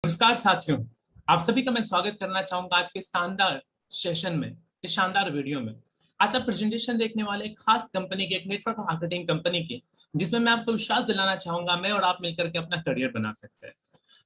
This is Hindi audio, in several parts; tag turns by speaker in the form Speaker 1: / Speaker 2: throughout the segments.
Speaker 1: नमस्कार साथियों, आप सभी का मैं स्वागत करना चाहूंगा आज के शानदार सेशन में, इस शानदार वीडियो में। आज आप प्रेजेंटेशन देखने वाले एक खास कंपनी की, एक नेटवर्क मार्केटिंग कंपनी की, जिसमें मैं आपको विश्वास दिलाना चाहूंगा मैं और आप मिलकर के अपना करियर बना सकते हैं।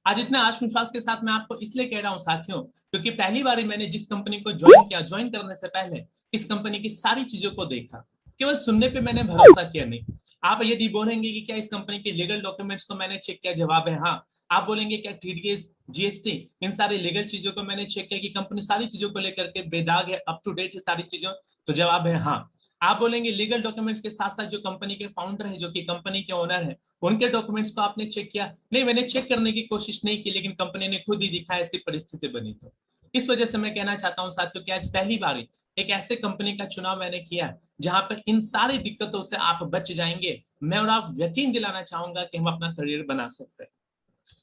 Speaker 1: आज इतने आत्मविश्वास के साथ मैं आपको इसलिए कह रहा हूं साथियों, क्योंकि पहली बार मैंने जिस कंपनी को ज्वाइन किया, ज्वाइन करने से पहले इस कंपनी की सारी चीजों को देखा। केवल सुनने पे मैंने भरोसा किया नहीं। आप यदि बोलेंगे कि क्या इस कंपनी के लीगल डॉक्यूमेंट्स को मैंने चेक किया, जवाब है हाँ। आप बोलेंगे क्या टीडीएस, जीएसटी, इन सारे लीगल चीजों को मैंने चेक किया कि कंपनी सारी चीजों को लेकर के बेदाग है, अप टू डेट है सारी चीजों, तो जवाब है हाँ। आप बोलेंगे लीगल डॉक्यूमेंट्स के साथ साथ जो कंपनी के फाउंडर है, जो कि कंपनी के ओनर है, उनके डॉक्यूमेंट्स को आपने चेक किया? नहीं, मैंने चेक करने की कोशिश नहीं की, लेकिन कंपनी ने खुद ही दिखा, ऐसी परिस्थिति बनी। तो इस वजह से मैं कहना चाहता हूं साथियों कि आज पहली बार एक ऐसे कंपनी का चुनाव मैंने किया जहां पर इन सारी दिक्कतों से आप बच जाएंगे। मैं और आप यकीन दिलाना चाहूंगा कि हम अपना करियर बना सकते हैं।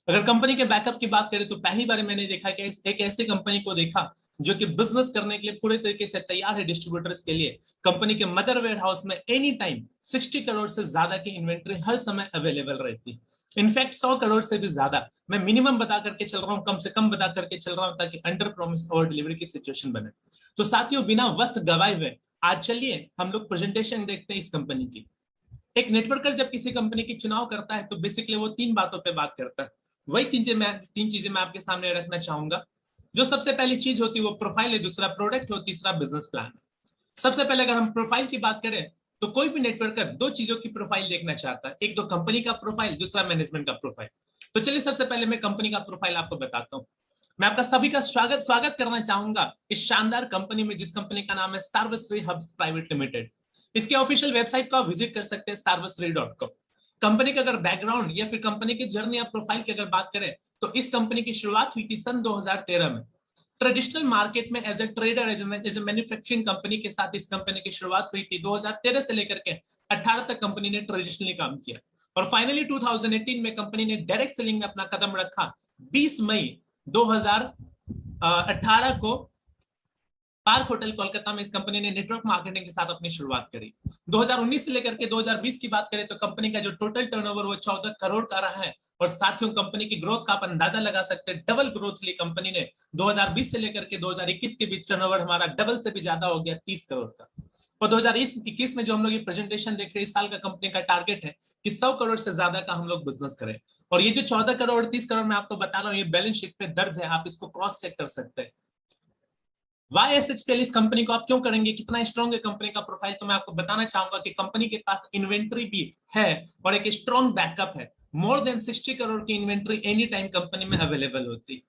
Speaker 1: अगर कंपनी के बैकअप की बात करें तो पहली बार मैंने देखा कि एक ऐसी कंपनी को देखा जो कि बिजनेस करने के लिए पूरे तरीके से तैयार है डिस्ट्रीब्यूटर्स के लिए। कंपनी के मदर वेयर हाउस में एनी टाइम 60 करोड़ से ज्यादा की इन्वेंट्री हर समय अवेलेबल रहती है। इनफैक्ट 100 करोड़ से भी ज्यादा मैं मिनिमम बता करके चल रहा हूं, कम से कम बता करके चल रहा हूं, ताकि अंडर प्रॉमिस ओवर डिलीवरी की सिचुएशन बने। तो साथियों, बिना वक्त गवाए हुए आज चलिए हम लोग प्रेजेंटेशन देखते हैं इस कंपनी की। एक नेटवर्कर जब किसी कंपनी की चुनाव करता है तो बेसिकली वो तीन बातों पे बात करता है। वही तीन चीजें मैं आपके सामने रखना चाहूंगा। जो सबसे पहली चीज होती है वो प्रोफाइल है, दूसरा प्रोडक्ट हो, तीसरा बिजनेस प्लान। सबसे पहले अगर हम प्रोफाइल की बात करें तो कोई भी नेटवर्कर दो चीजों की प्रोफाइल देखना चाहता है, एक तो कंपनी का प्रोफाइल, दूसरा मैनेजमेंट का प्रोफाइल। तो चलिए सबसे पहले मैं कंपनी का प्रोफाइल आपको बताता हूँ। मैं आपका सभी का स्वागत स्वागत करना चाहूंगा इस शानदार कंपनी में, जिस कंपनी का नाम है सर्वश्री हब्स प्राइवेट लिमिटेड। इसके ऑफिशियल वेबसाइट को आप विजिट कर सकते हैं सर्वश्री.com। कंपनी का अगर बैकग्राउंड या फिर कंपनी की जर्नी या प्रोफाइल की अगर बात करें तो इस कंपनी की शुरुआत हुई थी सन 2013 में। ट्रेडिशनल मार्केट में as a trader, as a manufacturing company के साथ इस कंपनी की शुरुआत हुई थी। 2013 से लेकर के 18 तक कंपनी ने ट्रेडिशनली काम किया और फाइनली 2018 में कंपनी ने डायरेक्ट सेलिंग में अपना कदम रखा। 20 मई 2018 को पार्क होटल कोलकाता में इस कंपनी ने नेटवर्क मार्केटिंग के साथ अपनी शुरुआत करी। 2019 से लेकर के 2020 की बात करें तो कंपनी का जो टोटल टर्नओवर वो 14 करोड़ का रहा है। और साथियों, कंपनी की ग्रोथ का आप अंदाजा लगा सकते हैं, डबल ग्रोथ ली कंपनी ने। 2020 से लेकर के 2021 के बीच टर्नओवर हमारा डबल से भी ज्यादा हो गया, 30 करोड़ का। और 2021 में जो हम लोग ये प्रेजेंटेशन देख रहे हैं, इस साल का कंपनी का टारगेट है कि 100 करोड़ से ज्यादा का हम लोग बिजनेस करें। और ये जो 14 करोड़ 30 करोड़ मैं आपको बता रहा हूँ, ये बैलेंस शीट पे दर्ज है, आप इसको क्रॉस चेक कर सकते हैं। वाई एसएचपीएल इस कंपनी को आप क्यों करेंगे, कितना स्ट्रॉन्ग है कंपनी का प्रोफाइल, तो मैं आपको बताना चाहूंगा कि कंपनी के पास इन्वेंट्री भी है और एक स्ट्रॉन्ग बैकअप है। मोर देन 60 करोड़ की इन्वेंट्री एनी टाइम कंपनी में अवेलेबल होती।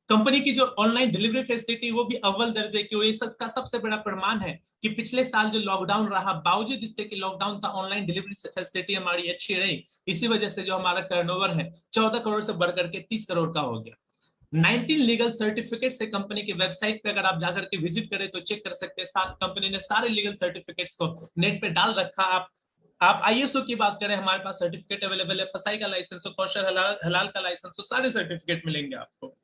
Speaker 1: कंपनी की जो ऑनलाइन डिलीवरी फैसिलिटी वो भी अव्वल दर्जे की, और इसका सबसे बड़ा प्रमाण है कि पिछले साल जो लॉकडाउन रहा, बावजूद इसके कि लॉकडाउन था, ऑनलाइन डिलीवरी फैसिलिटी हमारी अच्छी रही। इसी वजह से जो हमारा टर्नओवर है 14 करोड़ से बढ़कर के 30 करोड़ का हो गया। 19 लीगल सर्टिफिकेट से कंपनी की वेबसाइट पे अगर आप जाकर के विजिट करें तो चेक कर सकते हैं, कंपनी ने सारे लीगल सर्टिफिकेट्स को नेट पे डाल रखा। आप आईएसओ की बात करें, हमारे पास सर्टिफिकेट अवेलेबल है, फसाई का लाइसेंस हो, कौशल हलाल का लाइसेंस हो, सारे सर्टिफिकेट मिलेंगे आपको।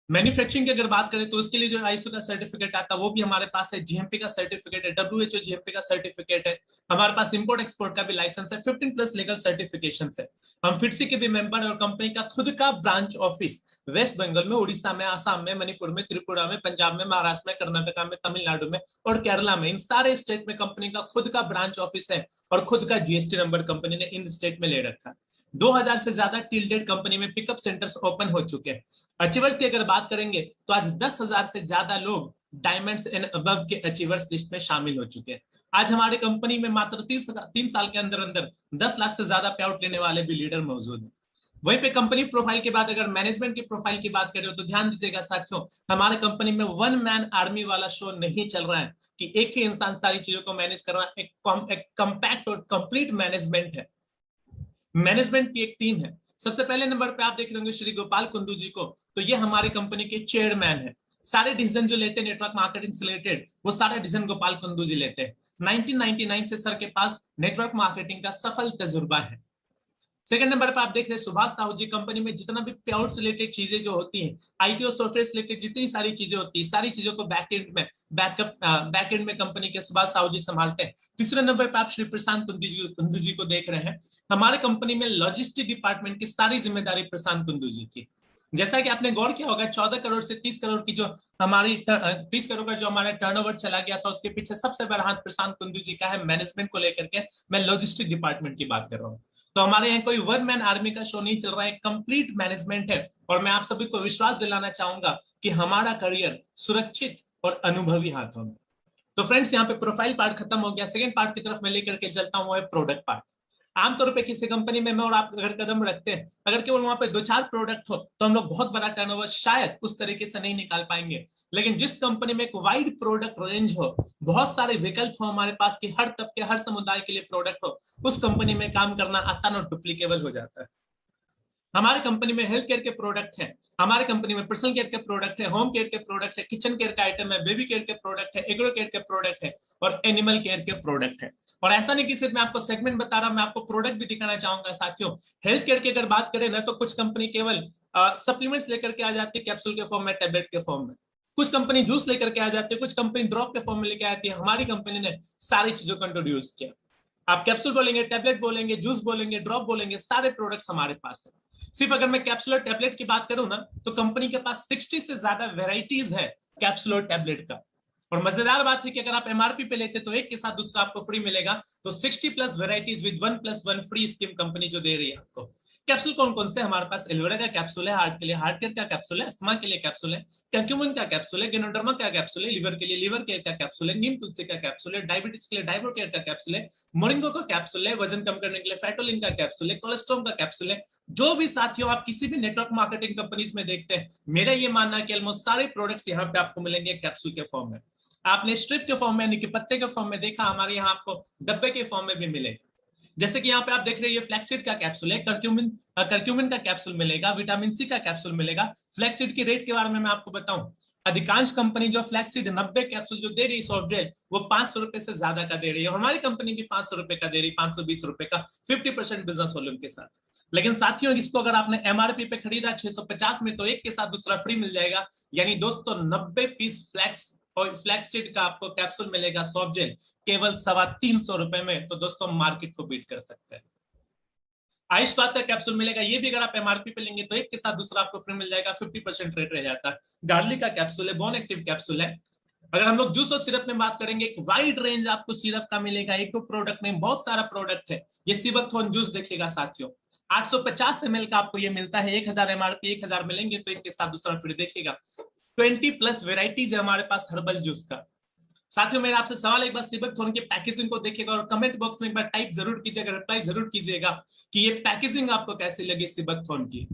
Speaker 1: मैन्युफैक्चरिंग की अगर बात करें तो उसके लिए जो आईएसओ का सर्टिफिकेट आता है वो भी हमारे पास है, जीएमपी का सर्टिफिकेट है, डब्ल्यूएचओ जीएमपी का सर्टिफिकेट है, हमारे पास इंपोर्ट एक्सपोर्ट का भी लाइसेंस है, 15 प्लस लीगल सर्टिफिकेशन है। हम फिटसी के भी मेंबर है और कंपनी का खुद का ब्रांच ऑफिस वेस्ट बंगाल में, उड़ीसा में, आसाम में, मणिपुर में, त्रिपुरा में, पंजाब में, महाराष्ट्र में, कर्नाटका में, तमिलनाडु में और केरला में, इन सारे स्टेट में कंपनी का खुद का ब्रांच ऑफिस है और खुद का जीएसटी नंबर कंपनी ने इन स्टेट में ले रखा है। 2000 से ज्यादा टिल डेट कंपनी में पिकअप सेंटर्स ओपन हो चुके हैं। अचीवर्स की अगर बात करेंगे तो आज 10,000 से ज्यादा लोग डायमंड्स एंड अबव के अचीवर्स लिस्ट में शामिल हो चुके हैं। आज हमारी कंपनी में मात्र 3 साल के अंदर अंदर 10 लाख से ज्यादा पे आउट लेने वाले भी लीडर मौजूद हैं। वहीं पे कंपनी प्रोफाइल की बात, अगर मैनेजमेंट की प्रोफाइल की बात करें तो ध्यान दीजिएगा साथियों, हमारे कंपनी में वन मैन आर्मी वाला शो नहीं चल रहा है कि एक ही इंसान सारी चीजों को मैनेज कर रहा है। एक कंपैक्ट और कंप्लीट मैनेजमेंट है। मैनेजमेंट की एक टीम है। सबसे पहले नंबर पे आप देख रहे होंगे श्री गोपाल कुंदू जी को, तो ये हमारी कंपनी के चेयरमैन है। सारे डिसीजन जो लेते हैं नेटवर्क मार्केटिंग से रिलेटेड, वो सारे डिसीजन गोपाल कुंदू जी लेते हैं। 1999 से सर के पास नेटवर्क मार्केटिंग का सफल तजुर्बा है। सेकंड नंबर पर आप देख रहे हैं सुभाष साहू जी। कंपनी में जितना भी पे आउट रिलेटेड चीजें जो होती हैं, आईटी और सॉफ्टवेयर रिलेटेड जितनी सारी चीजें होती है, सारी चीजों को बैक एंड में कंपनी के सुभाष साहू जी संभालते हैं। तीसरे नंबर पर आप श्री प्रशांत कुंदू जी को देख रहे हैं। हमारे कंपनी में लॉजिस्टिक डिपार्टमेंट की सारी जिम्मेदारी प्रशांत कुंदू जी की। जैसा कि आपने गौर किया होगा, 14 करोड़ से 30 करोड़ की जो हमारी 30 करोड़ का जो हमारा टर्नओवर चला गया था, उसके पीछे सबसे बड़ा हाथ प्रशांत कुंदू जी का है। मैनेजमेंट को लेकर के मैं लॉजिस्टिक डिपार्टमेंट की बात कर रहा हूँ। तो हमारे यहाँ कोई वन मैन आर्मी का शो नहीं चल रहा है, कंप्लीट मैनेजमेंट है। और मैं आप सभी को विश्वास दिलाना चाहूंगा कि हमारा करियर सुरक्षित और अनुभवी हाथों में। तो फ्रेंड्स, यहाँ पे प्रोफाइल पार्ट खत्म हो गया। सेकंड पार्ट की तरफ मैं लेकर के चलता हूँ, वो है प्रोडक्ट पार्ट। आमतौर पे किसी कंपनी में मैं और आप अगर कदम रखते हैं, अगर केवल वहां पे 2-4 प्रोडक्ट हो तो हम लोग बहुत बड़ा टर्नओवर शायद उस तरीके से नहीं निकाल पाएंगे। लेकिन जिस कंपनी में एक वाइड प्रोडक्ट रेंज हो, बहुत सारे विकल्प हो हमारे पास कि हर तबके हर समुदाय के लिए प्रोडक्ट हो, उस कंपनी में काम करना आसान और डुप्लीकेबल हो जाता है। हमारे कंपनी में हेल्थ केयर के प्रोडक्ट हैं, हमारे कंपनी में पर्सनल केयर के प्रोडक्ट है, होम केयर के प्रोडक्ट है, किचन केयर का आइटम है, बेबी केयर के प्रोडक्ट है, एग्रो केयर के प्रोडक्ट है और एनिमल केयर के प्रोडक्ट है। और ऐसा नहीं कि सिर्फ मैं आपको सेगमेंट बता रहा हूं, मैं आपको प्रोडक्ट भी दिखाना चाहूंगा साथियों। हेल्थ केयर की अगर बात करें ना, तो कुछ कंपनी केवल सप्लीमेंट्स लेकर के आ जाती है, कैप्सूल के फॉर्म में, टैबलेट के फॉर्म में। कुछ कंपनी जूस लेकर के आ जाती है, कुछ कंपनी ड्रॉप के फॉर्म में लेकर आती है। हमारी कंपनी ने सारी चीजों को इंट्रोड्यूस किया। आप कैप्सूल बोलेंगे, टैबलेट बोलेंगे, जूस बोलेंगे, ड्रॉप बोलेंगे, सारे प्रोडक्ट्स हमारे पास है। सिर्फ अगर मैं कैप्सूल और टैबलेट की बात करूं ना, तो कंपनी के पास 60 से ज्यादा वेराइटीज है कैप्सूल और टैबलेट का। और मजेदार बात है कि अगर आप एमआरपी पे लेते तो एक के साथ दूसरा आपको फ्री मिलेगा। तो 60 plus varieties with 1+1 free scheme company जो दे रही है आपको। कैप्सूल कौन कौन से हमारे पास? एलोवेरा का कैप्सूल है हार्ट के लिए, हार्ट केयर का कैप्सूल है, अस्थमा के लिए कैप्सूल है, कर्क्यूमिन का कैप्सूल है, गेनोडर्मा का कैप्सूल है, लिवर के लिए लिवर केयर का कैप्सूल है, नीम तुलसी का कैप्सूल है, डायबिटीज के लिए डायबो केयर का कैप्सूल है, मोरिंगो का कैप्सूल है, वजन कम करने के लिए फैटोलिन का कैप्सूल है, कोलेस्ट्रॉल का कैप्सूल है। जो भी साथियों आप किसी भी नेटवर्क मार्केटिंग कंपनीज में देखते हैं, मेरा ये मानना है कि ऑलमोस्ट सारे प्रोडक्ट्स यहाँ पे आपको मिलेंगे कैप्सूल के फॉर्म में। आपने स्ट्रिप के फॉर्म में यानी कि पत्ते के फॉर्म में देखा, हमारे यहाँ आपको डब्बे के फॉर्म में भी मिलेगा। जैसे कि यहाँ पे आप देख रहे हैं, ये फ्लैक्सीड का कैप्सूल है, कर्क्यूमिन का कैप्सूल मिलेगा, विटामिन सी का कैप्सूल मिलेगा। फ्लैक्सीड की रेट के बारे में मैं आपको बताऊं, अधिकांश कंपनी जो फ्लैक्सीड 90 कैप्सूल जो दे रही है सॉफ्ट जेल, वो 500 रुपए से ज्यादा का दे रही है। हमारी कंपनी भी 500 रुपए का दे रही है, 520 रुपए का, 50% बिजनेस वॉल्यूम के साथ। लेकिन साथियों, इसको अगर आपने एमआरपी पे खरीदा 650 में, तो एक के साथ दूसरा फ्री मिल जाएगा। यानी दोस्तों 90 पीस फ्लैक्सीड का आपको कैप्सूल मिलेगा सॉफ्ट जेल केवल 325 रुपए में। तो दोस्तों मार्केट को बीट कर सकते हैं। आयुष्मान का कैप्सूल मिलेगा, ये भी अगर आप एमआरपी पे लेंगे तो एक के साथ दूसरा आपको फ्री मिल जाएगा, 50% रेट रह जाता है। गार्लिक का कैप्सूल है, बोन एक्टिव कैप्सूल है। अगर हम लोग जूस और सिरप में बात करेंगे, एक वाइड रेंज आपको सिरप का मिलेगा। एक तो प्रोडक्ट में बहुत सारा प्रोडक्ट है। ये सिबकथॉर्न जूस देखिएगा साथियों, 850 ml का आपको ये मिलता है। 1000 एमआरपी, 1000 मिलेंगे तो एक के साथ दूसरा फ्री। देखिएगा 20+ वेराइटीज है हमारे पास हर्बल जूस का। साथियों, मेरा आपसे सवाल एक बार सिबकथॉर्न की पैकेजिंग को देखिएगा और कमेंट बॉक्स में एक बार टाइप जरूर कीजिएगा, रिप्लाई जरूर कीजिएगा कि ये पैकेजिंग आपको कैसी लगी सिबकथॉर्न की।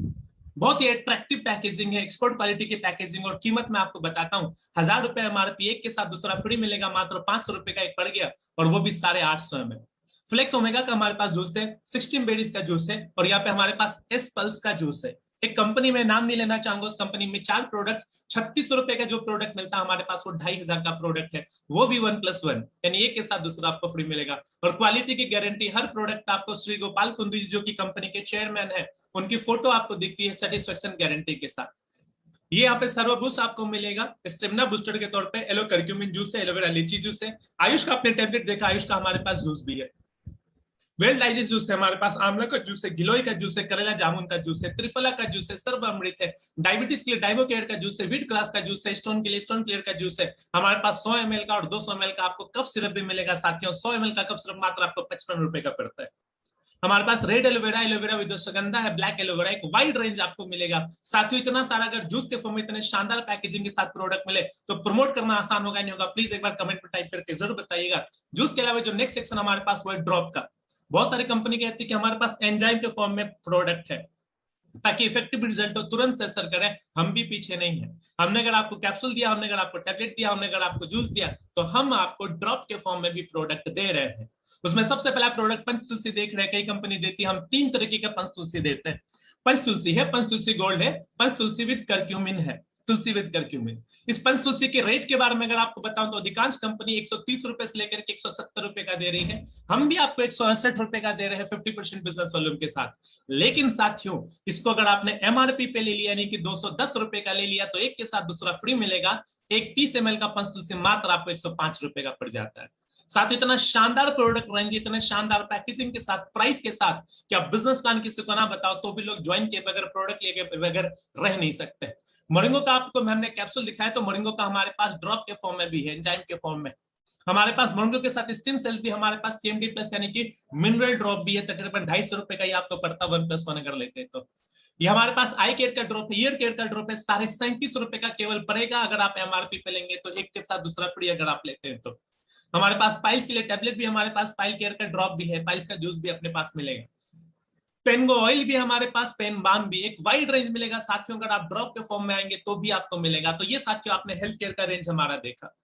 Speaker 1: बहुत ही अट्रैक्टिव पैकेजिंग है, एक्सपोर्ट क्वालिटी की पैकेजिंग। और कीमत मैं आपको बताता हूँ, 1000 रुपए एमआरपी, एक के साथ दूसरा फ्री मिलेगा, मात्र 500 रुपए का एक पड़ गया, और वो भी 850 ml। फ्लेक्स ओमेगा का हमारे पास जूस है, 16 बेरीज का जूस है, और यहाँ पे हमारे पास एस पल्स का जूस है। एक कंपनी में नाम नहीं लेना चाहूंगा, उस कंपनी में 4 प्रोडक्ट, 3600 रुपए का जो प्रोडक्ट मिलता है हमारे पास, वो 2500 का प्रोडक्ट है, वो भी 1+1, यानी एक के साथ दूसरा आपको फ्री मिलेगा। और क्वालिटी की गारंटी, हर प्रोडक्ट आपको श्री गोपाल कुंदू जी जो कि कंपनी के चेयरमैन है, उनकी फोटो आपको दिखती है सेटिस्फेक्शन गारंटी के साथ। ये यहाँ पे सर्वबूस्ट आपको मिलेगा स्टेमिना बूस्टर के तौर पे। एलो कर्क्यूमिन जूस है, एलोवेरा लीची जूस है। आयुष का आपने टैबलेट देखा, आयुष का हमारे पास जूस भी है। वेल डाइजेस्ट जूस है हमारे पास, आंवला का जूस है, गिलोय का जूस है, करेला जामुन का जूस है, त्रिफला का जूस है, सर्व अमृत है। डायबिटीज के लिए डाइबो केयर का जूस है, व्हीट क्लास का जूस है, स्टोन के लिए स्टोन क्लियर का जूस है। हमारे पास 100 ml का और 200 ml का आपको कफ सिरप भी मिलेगा साथियों। 100 ml का कफ सिरप मात्र आपको 55 रुपए का पड़ता है। हमारे पास red aloe vera, aloe vera with ashwagandha है, ब्लैक एलोवेरा, एक वाइड रेंज आपको मिलेगा साथियों। इतना सारा अगर जूस के फॉर्म में इतने शानदार पैकेजिंग के साथ प्रोडक्ट मिले तो प्रमोट करना आसान होगा नहीं होगा? प्लीज एक बार कमेंट पर टाइप करके जरूर बताइएगा। जूस के अलावा जो नेक्स्ट सेक्शन हमारे पास वो है ड्रॉप का। बहुत सारी कंपनी कहती है कि हमारे पास एंजाइम के फॉर्म में प्रोडक्ट है ताकि इफेक्टिव रिजल्ट हो, तुरंत से असर करे। हम भी पीछे नहीं है। हमने अगर आपको कैप्सूल दिया, हमने अगर आपको टैबलेट दिया, हमने अगर आपको जूस दिया, तो हम आपको ड्रॉप के फॉर्म में भी प्रोडक्ट दे रहे हैं। उसमें सबसे पहला प्रोडक्ट पंचतुलसी देख रहे हैं, कई कंपनी देती है, हम 3 तरीके का पंचतुलसी देते हैं। पंचतुलसी है, पंचतुलसी गोल्ड है, पंचतुलसी विद कर्क्यूमिन है। तुलसी विद करक्यूमिन। इस पंच तुलसी के रेट के बारे में अगर आपको बताऊं तो अधिकांश कंपनी 130 रुपए से लेकर के 170 रुपए का दे रही है, हम भी आपको 168 रुपए का दे रहे हैं 50% बिजनेस वॉल्यूम के साथ। लेकिन साथियों, इसको अगर आपने एमआरपी पे ले लिया यानी कि 210 रुपए का ले लिया तो एक के साथ दूसरा फ्री मिलेगा। एक 30 ml का पंच तुलसी मात्र आपको 105 रुपए का पड़ जाता है। साथ इतना शानदार प्रोडक्ट रेंज, इतने शानदार पैकेजिंग के साथ, प्राइस के साथ कि आप बिजनेस प्लान किसी को ना बताओ तो भी लोग ज्वाइन किए बगैर, प्रोडक्ट लेके बगैर रह नहीं सकते। मोरिंगो का आपको हमने कैप्सूल दिखाया तो मोरिंगो का हमारे पास ड्रॉप के फॉर्म में भी है, एंजाइम के फॉर्म में। हमारे पास मोरिंगो के साथ स्टीम सेल भी, हमारे पास सीएमडी प्लस यानी कि मिनरल ड्रॉप भी है, तकरीबन 250 रुपए का ही आपको पड़ता 1+1 अगर लेते हैं तो। ये हमारे पास आई केयर का ड्रॉप है, ईयर केयर का ड्रॉप है, 37.5 रुपए का केवल पड़ेगा अगर आप एमआरपी पे लेंगे तो, एक के साथ दूसरा फ्री अगर आप लेते हैं तो। हमारे पास पाइल्स के लिए टैबलेट भी, हमारे पास पाइल केयर का ड्रॉप भी है, पाइल्स का जूस भी अपने पास मिलेगा, पेनगो ऑयल भी हमारे पास, पेन बाम भी, एक वाइड रेंज मिलेगा साथियों। अगर आप ड्रॉप के फॉर्म में आएंगे तो भी आपको मिलेगा। तो ये साथियों आपने हेल्थ केयर का रेंज हमारा देखा।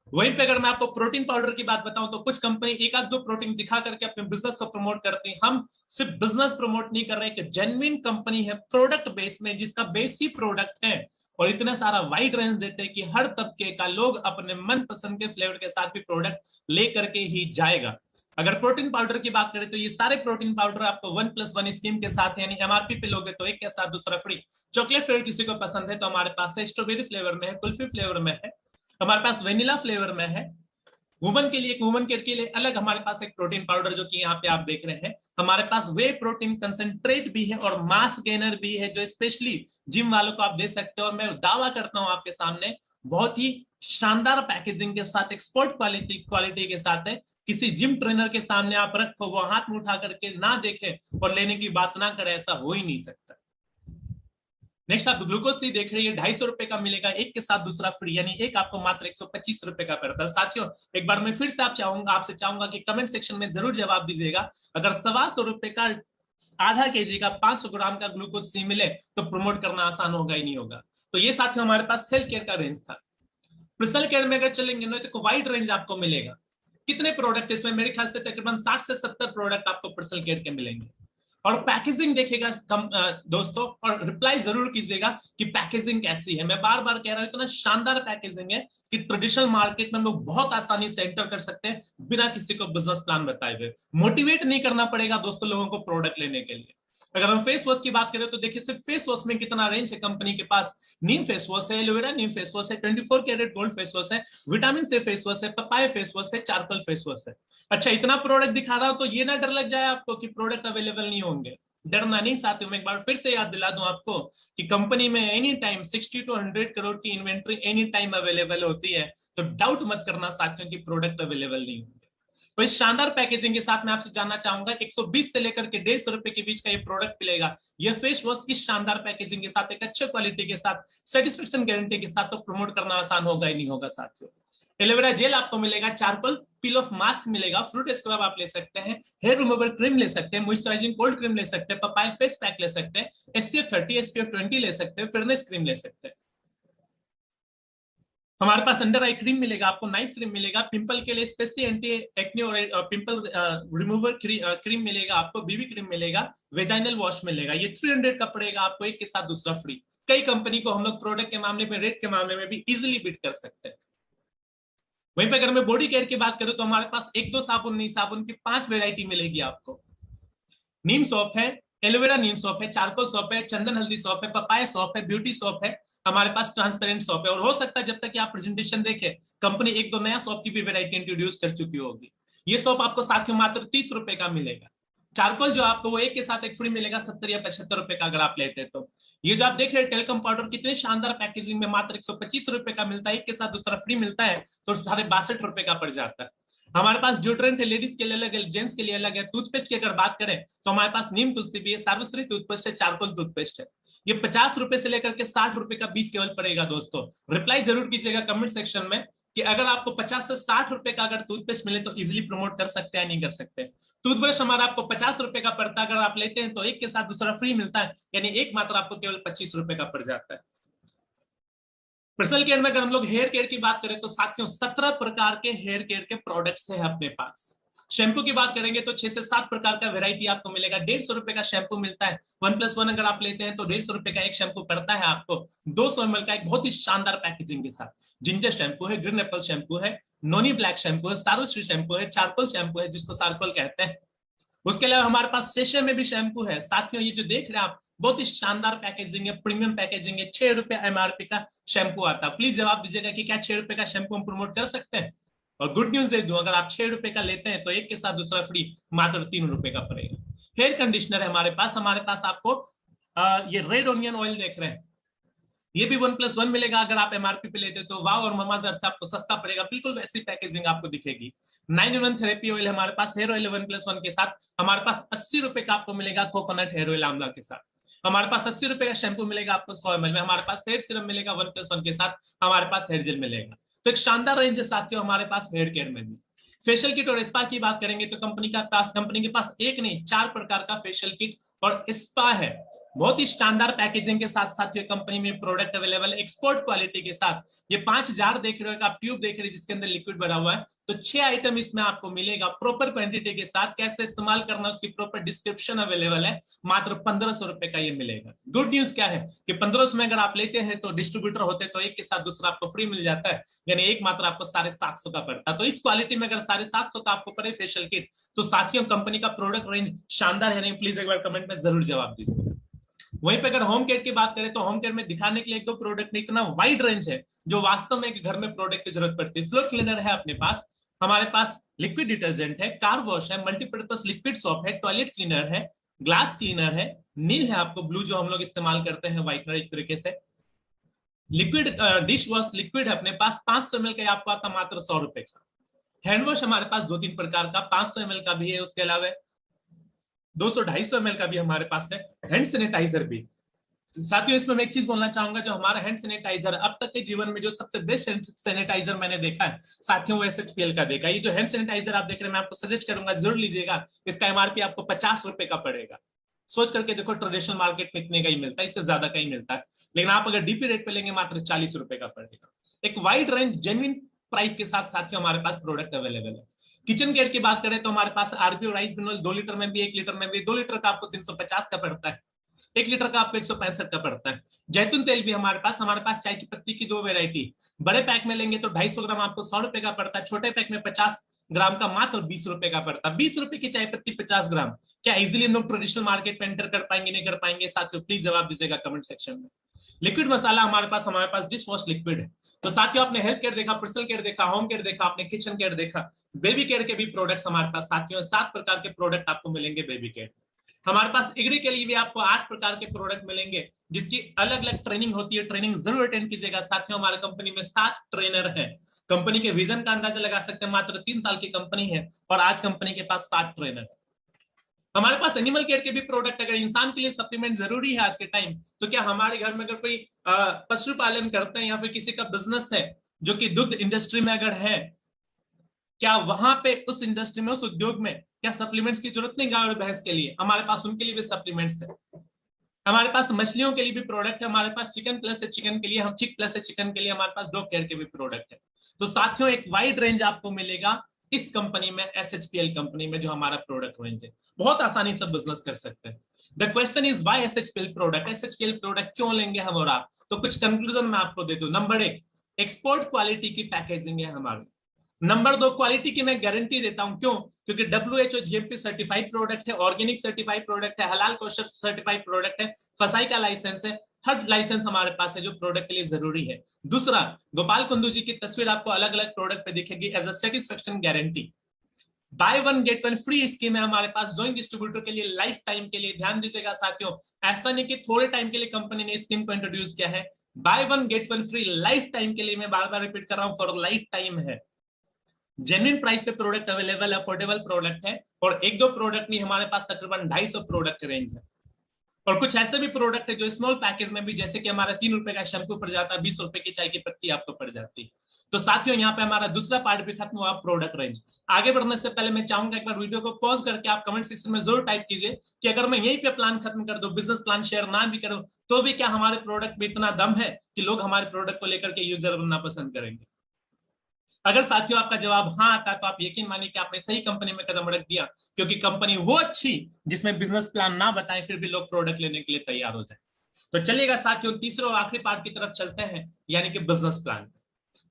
Speaker 1: वहीं पे अगर मैं आपको प्रोटीन पाउडर की बात बताऊं तो कुछ कंपनी एक आध दो प्रोटीन दिखा करके अपने बिजनेस को प्रमोट करती है। हम सिर्फ बिजनेस प्रमोट नहीं कर रहे, कि जेन्युइन कंपनी है प्रोडक्ट बेस में, जिसका बेस ही प्रोडक्ट है, और इतना सारा वाइड रेंज देते हैं कि हर तबके का लोग अपने मनपसंद के फ्लेवर के साथ भी प्रोडक्ट लेकर के ही जाएगा। अगर प्रोटीन पाउडर की बात करें तो ये सारे प्रोटीन पाउडर आपको 1+1 स्कीम के साथ, यानी एमआरपी पे लोगे तो एक के साथ दूसरा फ्री। चॉकलेट फ्लेवर किसी को पसंद है तो हमारे पास है, स्ट्रॉबेरी फ्लेवर में है, कुल्फी फ्लेवर में है, हमारे पास वेनिला फ्लेवर में है। वुमन के लिए, वुमन केयर के लिए अलग हमारे पास एक प्रोटीन पाउडर जो कि यहाँ पे आप देख रहे हैं। हमारे पास वे प्रोटीन कंसंट्रेट भी है और मास गेनर भी है, जो स्पेशली जिम वालों को आप दे सकते हो। और मैं दावा करता हूं आपके सामने, बहुत ही शानदार पैकेजिंग के साथ, एक्सपोर्ट क्वालिटी के साथ है। किसी जिम ट्रेनर के सामने आप रखो, वो हाथ में उठा करके ना देखे और लेने की बात ना करे, ऐसा हो ही नहीं सकता। नेक्स्ट आप ग्लूकोज सी देख रहे हैं, 250 रुपए का मिलेगा, एक के साथ दूसरा फ्री, यानी एक आपको मात्र 125 रुपए का पड़ता है। साथियों एक बार मैं फिर से आपसे चाहूंगा कि कमेंट सेक्शन में जरूर जवाब दीजिएगा, अगर 125 रुपए का आधा केजी का 500 ग्राम का ग्लूकोज सी मिले तो प्रमोट करना आसान होगा ही नहीं होगा। तो ये साथियों हमारे पास हेल्थ केयर का रेंज था। पर्सनल केयर में अगर चलेंगे ना तो वाइड रेंज आपको मिलेगा। कितने प्रोडक्ट इसमें, मेरे ख्याल से तकरीबन 60 से 70 प्रोडक्ट आपको पर्सनल केयर के मिलेंगे। और पैकेजिंग देखिएगा दोस्तों, और रिप्लाई जरूर कीजिएगा कि पैकेजिंग कैसी है। मैं बार बार कह रहा हूं, इतना शानदार पैकेजिंग है कि ट्रेडिशनल मार्केट में हम लोग बहुत आसानी से एंटर कर सकते हैं बिना किसी को बिजनेस प्लान बताए हुए। मोटिवेट नहीं करना पड़ेगा दोस्तों लोगों को प्रोडक्ट लेने के लिए। अगर हम फेस वॉश की बात करें तो देखिए सिर्फ फेस वॉश में कितना रेंज है कंपनी के पास। नीम फेस वॉश है, एलोवेरा नीम फेस वॉश है, 24 कैरेट गोल्ड फेस वॉश है, विटामिन से फेस वॉश है, पपाया फेस वॉश है, चारकोल फेस वॉश है। अच्छा, इतना प्रोडक्ट दिखा रहा हूं तो ये ना डर लग जाए आपको कि प्रोडक्ट अवेलेबल नहीं होंगे। डरना नहीं साथियों, मैं एक बार फिर से याद दिला दूं आपको कि कंपनी में एनी टाइम 60 to 100 करोड़ की इन्वेंट्री एनी टाइम अवेलेबल होती है। तो डाउट मत करना साथियों कि प्रोडक्ट अवेलेबल नहीं होंगे। तो इस शानदार पैकेजिंग के साथ मैं आपसे जानना चाहूंगा, 120 से लेकर के 150 रुपए के बीच का ये प्रोडक्ट मिलेगा। यह फेस वॉश इस शानदार पैकेजिंग के साथ, एक अच्छे क्वालिटी के साथ, सेटिस्फेक्शन गारंटी के साथ, तो प्रमोट करना आसान होगा ही नहीं होगा साथियों। एलोवेरा जेल आपको मिलेगा, चारकोल पील ऑफ मास्क मिलेगा, फ्रूट स्क्रब आप ले सकते हैं, हेयर रिमूवर क्रीम ले सकते हैं, मॉइस्चराइजिंग कोल्ड क्रीम ले सकते हैं, पपाया फेस पैक ले सकते हैं, SPF 30 SPF 20 ले सकते हैं, फेयरनेस क्रीम ले सकते हैं। हमारे पास अंडर आई क्रीम मिलेगा, आपको नाइट क्रीम मिलेगा, पिंपल के लिए स्पेशली एंटी एक्ने और पिंपल रिमूवर क्रीम मिलेगा, आपको बीबी क्रीम मिलेगा, वेजाइनल वॉश मिलेगा। ये 300 का पड़ेगा आपको, एक के साथ दूसरा फ्री। कई कंपनी को हम लोग प्रोडक्ट के मामले में, रेट के मामले में भी इजिली बीट कर सकते हैं। वहीं पे अगर मैं बॉडी केयर की बात करूं तो हमारे पास एक दो साबुन नहीं, साबुन की 5 वेराइटी मिलेगी आपको। नीम सोप है, एलोवेरा नीम सोप है, चारकोल सोप है, चंदन हल्दी सोप है, पपाया सोप है, ब्यूटी सोप है, हमारे पास ट्रांसपेरेंट सोप है। और हो सकता है जब तक कि आप प्रेजेंटेशन देखें कंपनी एक दो नया सोप की भी वेराइटी इंट्रोड्यूस कर चुकी होगी। ये सोप आपको साथियों मात्र 30 रुपए का मिलेगा। चारकोल जो आपको वो एक के साथ एक फ्री मिलेगा 70 या 75 रुपए का अगर आप लेते हैं तो। ये जो आप देख रहे हैं टेलकम पाउडर, कितने शानदार पैकेजिंग में मात्र 125 रुपए का मिलता है, एक के साथ दूसरा फ्री मिलता है, तो 62 रुपए का पड़ जाता है। हमारे पास डिओड्रेंट है, लेडीज के लिए अलग है, जेंट्स के लिए अलग है। टूथपेस्ट की अगर बात करें तो हमारे पास नीम तुलसी भी है, सर्वश्री टूथपेस्ट है, चारकोल टूथपेस्ट है। ये 50 रुपए से लेकर के 60 रुपए का बीच केवल पड़ेगा दोस्तों। रिप्लाई जरूर कीजिएगा कमेंट सेक्शन में कि अगर आपको 50 से 60 रुपए का अगर टूथपेस्ट मिले तो इजिली प्रमोट कर सकते हैं नहीं कर सकते। टूथब्रश हमारा आपको 50 रुपए का पड़ता है, अगर आप लेते हैं तो एक के साथ दूसरा फ्री मिलता है, यानी एक मात्र आपको केवल 25 रुपए का पड़ जाता है। पर्सनल केयर में अगर हम लोग हेयर केयर की बात करें तो साथियों 17 प्रकार के हेयर केयर के प्रोडक्ट्स हैं अपने पास। शैम्पू की बात करेंगे तो 6 से 7 प्रकार का वेरायटी आपको मिलेगा। 150 रुपए का शैम्पू मिलता है। 1+1 अगर आप लेते हैं तो 150 रुपए का एक शैम्पू पड़ता है आपको 200 ml का, एक बहुत ही शानदार पैकेजिंग के साथ। जिंजर शैम्पू है, ग्रीन एप्पल शैम्पू है, नोनी ब्लैक शैम्पू है, सारोश्री शैम्पू है, चारकोल शैम्पू है जिसको चारकोल कहते हैं। उसके अलावा हमारे पास सेशन में भी शैम्पू है। साथियों ये जो देख रहे हैं आप, बहुत ही शानदार पैकेजिंग है, प्रीमियम पैकेजिंग है। 6 रुपए एमआरपी का शैम्पू आता है। प्लीज जवाब दीजिएगा कि क्या 6 रुपए का शैम्पू हम प्रमोट कर सकते हैं? और गुड न्यूज दे दूं, अगर आप 6 रुपए का लेते हैं तो एक के साथ दूसरा फ्री मात्र 3 रुपए का पड़ेगा। हेयर कंडीशनर है हमारे पास आपको ये रेड ऑनियन ऑयल देख रहे हैं, ये भी 1+1 मिलेगा। अगर आप एमआरपी पे लेते तो वाव और ममाअर्थ से आपको सस्ता पड़ेगा। बिल्कुल वैसी पैकेजिंग आपको दिखेगी। 9-in-1 थेरेपी ऑयल हमारे पास, हेयर ऑयल 1+1 के साथ हमारे पास 80 रुपए का आपको मिलेगा कोकोनट हेयर ऑयल आंवला के साथ। हमारे पास 80 रुपए का शैम्पू मिलेगा आपको 100 ml में। हमारे पास हेयर सीरम मिलेगा 1+1 के साथ, हमारे पास हेयर जेल मिलेगा। तो एक शानदार रेंज है साथियों हमारे पास हेयर केयर में भी। फेशियल किट और स्पा की बात करेंगे तो कंपनी के पास एक नहीं 4 प्रकार का फेशियल किट और स्पा है। बहुत ही शानदार पैकेजिंग के साथ साथ ये कंपनी में प्रोडक्ट अवेलेबल एक्सपोर्ट क्वालिटी के साथ। ये 5 जार देख रहे हो, आप ट्यूब देख रहे हो जिसके अंदर लिक्विड भरा हुआ है, तो 6 आइटम इसमें आपको मिलेगा प्रॉपर क्वांटिटी के साथ। कैसे इस्तेमाल करना उसकी प्रॉपर डिस्क्रिप्शन अवेलेबल है। मात्र 1500 रुपए का ये मिलेगा। गुड न्यूज क्या है कि 1500 में अगर आप लेते हैं तो डिस्ट्रीब्यूटर होते तो एक के साथ दूसरा आपको फ्री मिल जाता है, यानी एक मात्र आपको 750 का पड़ता है। तो इस क्वालिटी में अगर 750 का आपको पड़े फेशियल किट, तो साथियों कंपनी का प्रोडक्ट रेंज शानदार है नहीं? प्लीज एक बार कमेंट में जरूर जवाब दीजिए। वहीं पे अगर होम केयर की बात करें तो होम केयर में दिखाने के लिए 1-2 प्रोडक्ट नहीं, इतना वाइड रेंज है जो वास्तव में एक घर में प्रोडक्ट की जरूरत पड़ती है। फ्लोर क्लीनर है अपने पास, हमारे पास लिक्विड डिटर्जेंट है, कार वॉश है, मल्टीपर्पज लिक्विड सोप है, टॉयलेट क्लीनर है, ग्लास क्लीनर है, नील है आपको ब्लू जो हम लोग इस्तेमाल करते हैं व्हाइटनर एक तरीके से, लिक्विड डिश वॉश लिक्विड है अपने पास 500 ml का आपको आता मात्र 100 रुपए का। हैंड वॉश हमारे पास 2-3 प्रकार का 500 ml का भी है, उसके अलावा 200-250 ml का भी हमारे पास है। हैंड सैनिटाइजर भी साथियों, इसमें मैं एक चीज बोलना चाहूंगा, जो हमारा हैंड सैनिटाइजर अब तक के जीवन में जो सबसे बेस्ट हैंड सैनिटाइजर मैंने देखा है साथियों, वो SHPL का देखा। ये जो हैंड सैनिटाइजर आप देख रहे हैं, मैं आपको सजेस्ट करूंगा जरूर लीजिएगा। इसका एमआरपी आपको 50 रुपए का पड़ेगा। सोच करके देखो, ट्रेडिशनल मार्केट में इतने का ही मिलता है, इससे ज्यादा का ही मिलता है, लेकिन आप अगर डीपी रेट पे लेंगे मात्र 40 रुपए का पड़ेगा। एक वाइड रेंज जेन्युइन प्राइस के साथ साथियों हमारे पास प्रोडक्ट अवेलेबल है। किचन केयर की बात करें तो हमारे पास आरबीओ राइस मिनरल 2 लीटर में भी, 1 लीटर में भी। 2 लीटर का आपको 350 का पड़ता है, 1 लीटर का आपको 165 का पड़ता है। जैतून तेल भी हमारे पास चाय की पत्ती की 2 वेरायटी। बड़े पैक में लेंगे तो 250 ग्राम आपको 100 रुपए का पड़ता है, छोटे पैक में 50 ग्राम का मात्र 20 रुपए का पड़ता है। 20 रुपए की चाय पत्ती 50 ग्राम, क्या इजिली हम लोग ट्रेडिशनल मार्केट में एंटर कर पाएंगे? नहीं कर पाएंगे साथियों? प्लीज जवाब दीजिएगा कमेंट सेक्शन में। लिक्विड मसाला हमारे पास डिश वॉश लिक्विड है। तो साथियों आपने हेल्थ केयर देखा, पर्सनल केयर देखा, होम केयर देखा, आपने किचन केयर देखा, बेबी केयर के भी प्रोडक्ट्स हमारे पास साथियों 7 प्रकार के प्रोडक्ट आपको मिलेंगे बेबी केयर। हमारे पास एग्री के लिए भी आपको 8 प्रकार के प्रोडक्ट मिलेंगे, जिसकी अलग अलग ट्रेनिंग होती है। ट्रेनिंग जरूर अटेंड कीजिएगा साथियों। हमारे कंपनी में 7 ट्रेनर हैं। कंपनी के विजन का अंदाजा लगा सकते हैं, मात्र 3 साल की कंपनी है और आज कंपनी के पास 7 ट्रेनर है। हमारे पास एनिमल केयर के भी प्रोडक्ट, अगर इंसान के लिए सप्लीमेंट जरूरी है आज के टाइम, तो क्या हमारे घर में अगर कोई पशुपालन करते हैं या फिर किसी का बिजनेस है जो कि दुग्ध इंडस्ट्री में अगर है, क्या वहां पे उस इंडस्ट्री में, उस उद्योग में क्या सप्लीमेंट्स की जरूरत नहीं गाय और भैंस के लिए? हमारे पास उनके लिए भी सप्लीमेंट्स है। हमारे पास मछलियों के लिए भी प्रोडक्ट है। हमारे पास चिकन प्लस है चिकन के लिए, हम चिक प्लस है चिकन के लिए। हमारे पास डॉग केयर के भी प्रोडक्ट है। तो साथियों एक वाइड रेंज आपको मिलेगा इस कंपनी में, SHPL कंपनी में, जो हमारा प्रोडक्ट रेंज है। बहुत आसानी से बिजनेस कर सकते हैं। The question is why SHPL product? SHPL product क्यों लेंगे हम और आप? तो कुछ कंक्लूजन मैं आपको दे दूं। नंबर 1, एक्सपोर्ट क्वालिटी की पैकेजिंग है हमारी। नंबर 2, क्वालिटी की मैं गारंटी देता हूं। क्यों? क्योंकि WHO GMP सर्टिफाइड प्रोडक्ट है, ऑर्गेनिक सर्टिफाइड प्रोडक्ट है, हलाल कोशर सर्टिफाइड प्रोडक्ट है, फसाई का लाइसेंस है, हर लाइसेंस हमारे पास है जो प्रोडक्ट के लिए जरूरी है। दूसरा, गोपाल कुंदू जी की तस्वीर आपको अलग अलग प्रोडक्ट पे दिखेगी as a satisfaction guarantee. Buy 1 get 1 free scheme है हमारे पास ज्वाइंट डिस्ट्रीब्यूटर के लिए लाइफ टाइम के लिए। ध्यान दीजिएगा साथियों, ऐसा नहीं कि थोड़े टाइम के लिए कंपनी ने स्कीम को इंट्रोड्यूस किया है। Buy 1 get 1 free life time के लिए, मैं बार बार रिपीट कर रहा हूं, फॉर लाइफ टाइम है। जेन्युइन प्राइस पे प्रोडक्ट अवेलेबल, अफोर्डेबल प्रोडक्ट है, और 1-2 प्रोडक्ट नहीं, हमारे पास तकरीबन 250 प्रोडक्ट रेंज है। और कुछ ऐसे भी प्रोडक्ट है जो स्मॉल पैकेज में भी, जैसे कि हमारा 3 रुपए का शैम्पू पड़ जाता है, 20 रुपए की चाय की पत्ती आपको पड़ जाती है। तो साथियों यहाँ पे हमारा दूसरा पार्ट भी खत्म हुआ, प्रोडक्ट रेंज। आगे बढ़ने से पहले मैं चाहूंगा एक बार वीडियो को पॉज करके आप कमेंट सेक्शन में जरूर टाइप कीजिए कि अगर मैं यहीं पे प्लान खत्म कर दूं, बिजनेस प्लान शेयर ना भी करूं, तो भी क्या हमारे प्रोडक्ट में इतना दम है कि लोग हमारे प्रोडक्ट को लेकर के यूजर बनना पसंद करेंगे? अगर साथियों आपका जवाब हाँ आता है तो आप यकीन मानिए कि आपने सही कंपनी में कदम रख दिया, क्योंकि कंपनी वो अच्छी जिसमें बिजनेस प्लान ना बताएं फिर भी लोग प्रोडक्ट लेने के लिए तैयार हो जाए। तो चलिएगा साथियों, तीसरे और आखिरी पार्ट की तरफ चलते हैं, यानी कि बिजनेस प्लान।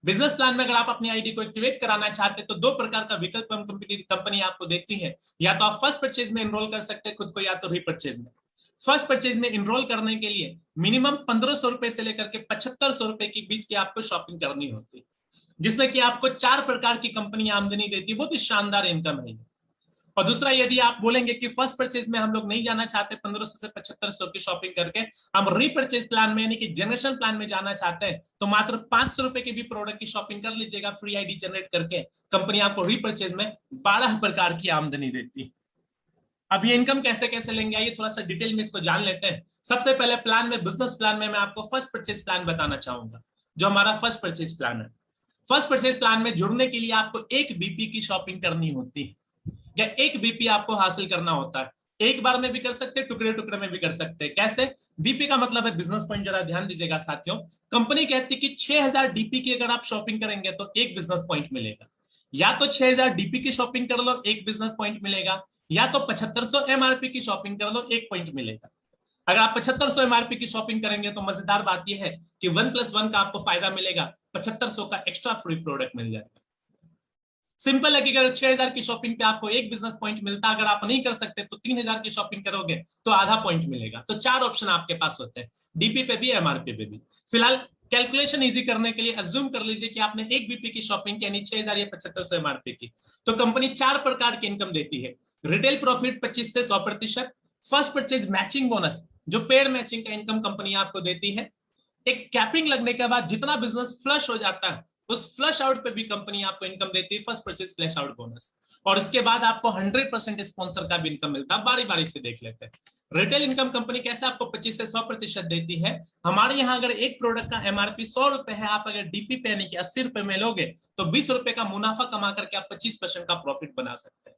Speaker 1: बिजनेस प्लान में अगर आप अपनी आईडी को एक्टिवेट कराना चाहते हैं तो दो प्रकार का विकल्प कंपनी आपको देती है। या तो आप फर्स्ट परचेज में एनरोल कर सकते हैं खुद को, या तो रीपरचेज में। फर्स्ट परचेज में एनरोल करने के लिए मिनिमम 1500 रुपए से लेकर के 7500 रुपए के बीच की आपको शॉपिंग करनी होती है, जिसमें कि आपको 4 प्रकार की कंपनी आमदनी देती है। बहुत ही शानदार इनकम है। और दूसरा, यदि आप बोलेंगे कि फर्स्ट परचेज में हम लोग नहीं जाना चाहते 1500 से 7500 की शॉपिंग करके, हम रीपरचेज प्लान में यानी कि जनरेशन प्लान में जाना चाहते हैं, तो मात्र 500 रुपए के भी प्रोडक्ट की शॉपिंग कर लीजिएगा फ्री आईडी जनरेट करके। कंपनी आपको रीपरचेज में 12 प्रकार की आमदनी देती है। अब ये इनकम कैसे कैसे लेंगे, आइए थोड़ा सा डिटेल में इसको जान लेते हैं। सबसे पहले प्लान में, बिजनेस प्लान में मैं आपको फर्स्ट परचेज प्लान बताना चाहूंगा, जो हमारा फर्स्ट परचेज प्लान है। फर्स्ट परचेज प्लान में जुड़ने के लिए आपको 1 बीपी की शॉपिंग करनी होती है, या 1 बीपी आपको हासिल करना होता है। एक बार में भी कर सकते हैं, टुकड़े टुकड़े में भी कर सकते हैं। कैसे? बीपी का मतलब है बिजनेस पॉइंट, जरा ध्यान दीजिएगा साथियों। कंपनी कहती है कि 6000 डीपी की अगर आप शॉपिंग करेंगे तो 1 बिजनेस पॉइंट मिलेगा। या तो 6000 डीपी की शॉपिंग कर लो, 1 बिजनेस पॉइंट मिलेगा, या तो 7500 एमआरपी की शॉपिंग कर लो, 1 पॉइंट मिलेगा। अगर आप 7500 एमआरपी की शॉपिंग करेंगे तो मजेदार बात यह है कि 1+1 का आपको फायदा मिलेगा, 7500 का एक्स्ट्रा फ्री प्रोडक्ट मिल जाएगा। सिंपल है कि अगर 6000 की शॉपिंग पे आपको 1 बिजनेस पॉइंट मिलता है, अगर आप नहीं कर सकते तो 3000 की शॉपिंग करोगे तो आधा पॉइंट मिलेगा। तो 4 ऑप्शन आपके पास होते हैं, डीपी पे भी, एमआरपी पे भी। फिलहाल कैलकुलेशन इजी करने के लिए अज्यूम कर लीजिए कि आपने 1 बीपी की शॉपिंग यानी 6000 या 7500 एमआरपी की, तो कंपनी 4 प्रकार की इनकम देती है। रिटेल प्रॉफिट 25 से 100%, फर्स्ट परचेज मैचिंग बोनस, जो पेड मैचिंग का इनकम कंपनी आपको देती है। एक कैपिंग लगने के बाद जितना बिजनेस फ्लश हो जाता है, उस फ्लश आउट पे भी कंपनी आपको इनकम देती है, first purchase flush out bonus. और इसके बाद आपको 100% स्पॉन्सर का भी इनकम मिलता है। बारी बारी से देख लेते हैं। रिटेल इनकम कंपनी कैसे आपको 25 से 100% देती है। हमारे यहाँ अगर एक प्रोडक्ट का एमआरपी 100 रुपए है, आप अगर डीपी पे यानी कि 80 रुपए में लोगे तो 20 रुपए का मुनाफा कमा करके आप 25% का प्रॉफिट बना सकते हैं।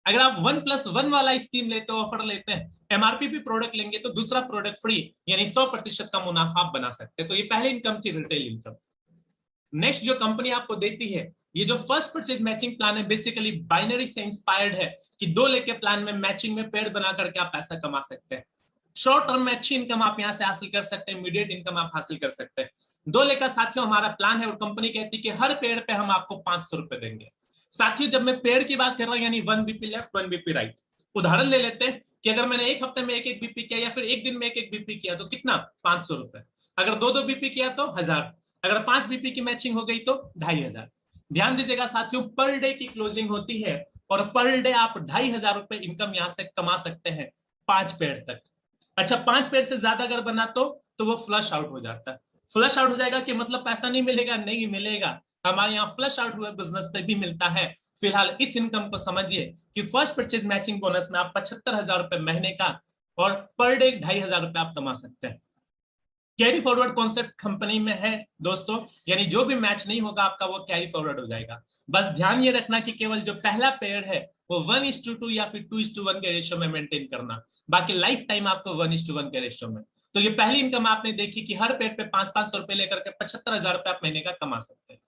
Speaker 1: अगर आप 1+1 वाला स्कीम लेते हो, ऑफर लेते हैं, एमआरपी भी प्रोडक्ट लेंगे तो दूसरा प्रोडक्ट फ्री, यानी 100% का मुनाफा आप बना सकते हैं। तो ये पहली इनकम थी, रिटेल इनकम। नेक्स्ट जो कंपनी आपको देती है, ये जो फर्स्ट परचेज मैचिंग प्लान है, बेसिकली बाइनरी से इंस्पायर्ड है कि 2 लेके प्लान में मैचिंग में पेड़ बना करके आप पैसा कमा सकते हैं। शॉर्ट टर्म में अच्छी इनकम आप यहां से हासिल कर सकते हैं, इमीडिएट इनकम आप हासिल कर सकते हैं। 2 लेकर साथियों हमारा प्लान है, और कंपनी कहती है कि हर पेड़ पे हम आपको 500 रुपए देंगे। साथियों जब मैं पेड़ की बात कर रहा हूं, यानी 1 बीपी लेफ्ट 1 बीपी राइट, उदाहरण ले लेते हैं कि अगर मैंने एक हफ्ते में 1-1 बीपी किया, या फिर एक दिन में 1-1 बीपी किया, तो कितना? 500 रुपए। अगर 2-2 बीपी किया तो 1000। अगर 5 बीपी की मैचिंग हो गई तो 2500। ध्यान दीजिएगा साथियों, पर डे की क्लोजिंग होती है, और पर डे आप 2500 रुपए इनकम यहां से कमा सकते हैं 5 पेड़ तक। अच्छा, 5 पेड़ से ज्यादा अगर बना तो वो फ्लश आउट हो जाता है। फ्लश आउट हो जाएगा कि मतलब पैसा नहीं मिलेगा? नहीं मिलेगा। हमारे यहाँ फ्लश आउट हुए बिजनेस पे भी मिलता है। फिलहाल इस इनकम को समझिए कि फर्स्ट परचेज मैचिंग बोनस में आप 75,000 रुपए महीने का और पर डे 2500 रुपए आप कमा सकते हैं। कैरी फॉरवर्ड कॉन्सेप्ट कंपनी में है दोस्तों, यानी जो भी मैच नहीं होगा आपका वो कैरी फॉरवर्ड हो जाएगा। बस ध्यान ये रखना कि केवल जो पहला पेयर है वो 1:2 या फिर 2:1 के रेशियो में मेंटेन करना, बाकी लाइफ टाइम आपको 1:1 के रेशियो में। तो ये पहली इनकम आपने देखी कि हर पेयर पे 500-500 रुपए लेकर के 75,000 रुपए आप महीने का कमा सकते हैं,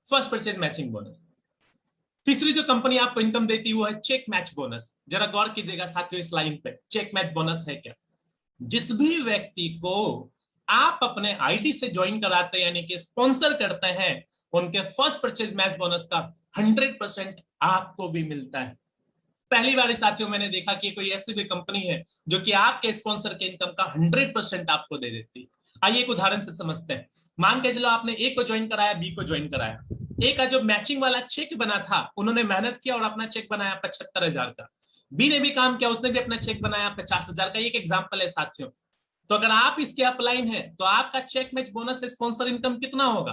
Speaker 1: फर्स्ट परचेज मैचिंग बोनस। तीसरी जो कंपनी आपको इनकम देती है वो है चेक मैच बोनस। जरा गौर कीजिएगा साथियों इस लाइन पे, चेक मैच बोनस है क्या? जिस भी व्यक्ति को आप अपने आईडी से ज्वाइन कराते हैं, यानी कि स्पॉन्सर करते हैं, उनके फर्स्ट परचेज मैच बोनस का 100% आपको भी मिलता है। पहली बार साथियों मैंने देखा कि कोई ऐसी भी कंपनी है जो कि आपके स्पॉन्सर के इनकम का 100% आपको दे देती। आइए एक उदाहरण से समझते हैं। मान के चलो आपने ए को ज्वाइन कराया, बी को ज्वाइन कराया। ए का जो मैचिंग वाला चेक बना था, उन्होंने मेहनत किया और अपना चेक बनाया 75,000 का। बी ने भी काम किया, उसने भी अपना चेक बनाया 50,000 का। एक एग्जाम्पल है साथियों। तो अगर आप इसके अपलाइन है तो आपका चेक मैच बोनस से स्पॉन्सर इनकम कितना होगा?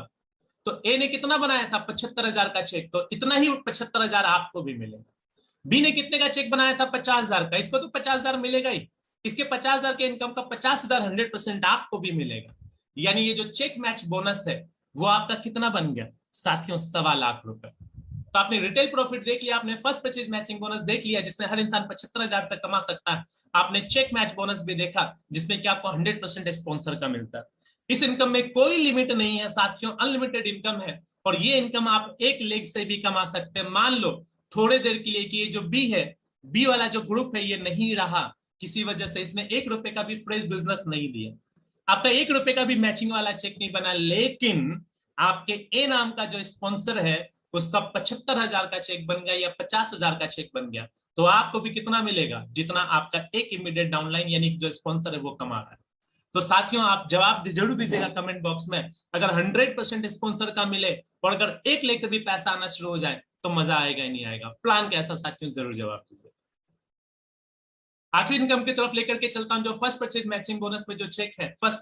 Speaker 1: तो ए ने कितना बनाया था? 75,000 का चेक, तो इतना ही 75,000 आपको भी मिलेगा। बी ने कितने का चेक बनाया था? 50,000 का, इसको तो 50,000 मिलेगा ही। इसके 50,000 के इनकम का 50,000 100% आपको भी मिलेगा। यानी ये जो चेक मैच बोनस है वो आपका कितना बन गया साथियों? 1.25 लाख रुपए। तो आपने रिटेल प्रॉफिट देख लिया, आपने फर्स्ट परचेज मैचिंग बोनस देख लिया जिसमें हर इंसान 75,000 तक कमा सकता है। आपने चेक मैच बोनस भी देखा जिसमें कि आपको 100% स्पॉन्सर का मिलता है। इस इनकम में कोई लिमिट नहीं है साथियों, अनलिमिटेड इनकम है। और ये इनकम आप एक लेग से भी कमा सकते हैं। मान लो थोड़े देर के लिए कि ये जो बी है, बी वाला जो ग्रुप है ये नहीं रहा किसी वजह से, इसने 1 रुपए का भी फ्रेश बिजनेस नहीं दिया, आपका 1 रुपए का भी मैचिंग वाला चेक नहीं बना, लेकिन आपके ए नाम का जो स्पॉन्सर है उसका 75,000 का चेक बन गया या 50,000 का चेक बन गया, तो आपको भी कितना मिलेगा? जितना आपका एक इमीडिएट डाउनलाइन यानी जो स्पॉन्सर है वो कमा रहा है। तो साथियों आप जवाब जरूर दीजिएगा कमेंट बॉक्स में, अगर 100% स्पॉन्सर का मिले और अगर 1 लाख से भी पैसा आना शुरू हो जाए तो मजा आएगा ही नहीं आएगा? प्लान कैसा साथियों, जरूर जवाब दीजिए। आखिरी इनकम की तरफ लेकर के चलता हूं, जो फर्स्ट परचेज मैचिंग बोनस में जो चेक है, फर्स्ट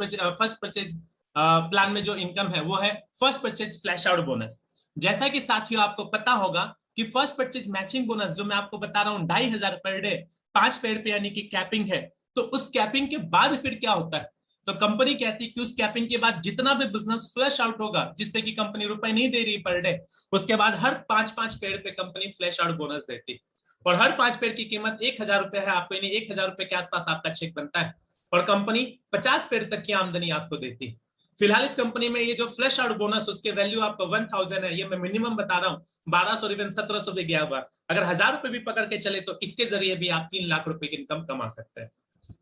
Speaker 1: परचेज प्लान में जो इनकम है वो है first purchase flash out bonus. जैसा कि साथियों आपको पता होगा कि फर्स्ट परचेज मैचिंग बोनस जो मैं आपको बता रहा हूं 2,500 पर डे, 5 पेड़ पे यानी कि कैपिंग है, तो उस कैपिंग के बाद फिर क्या होता है? तो कंपनी कहती है कि उस कैपिंग के बाद जितना भी बिजनेस फ्लैश आउट होगा, जिसपे कि कंपनी रुपए नहीं दे रही पर डे, उसके बाद हर 5-5 पेड़ पे कंपनी फ्लैश आउट बोनस देती, और हर 5 पेड़ की कीमत 1,000 रुपए है आपको, यानी 1,000 रुपए के आसपास आपका चेक बनता है, और कंपनी 50 पेड़ तक की आमदनी आपको देती। फिलहाल इस कंपनी में ये जो फ्लैश आउट बोनस उसके वैल्यू आपको 1,000 है, ये मैं मिनिमम बता रहा हूँ, 1,200 इवन 1,700 भी गया हुआ, अगर 1,000 रुपए भी पकड़ के चले तो इसके जरिए भी आप 3 लाख रुपए की इनकम कमा सकते हैं।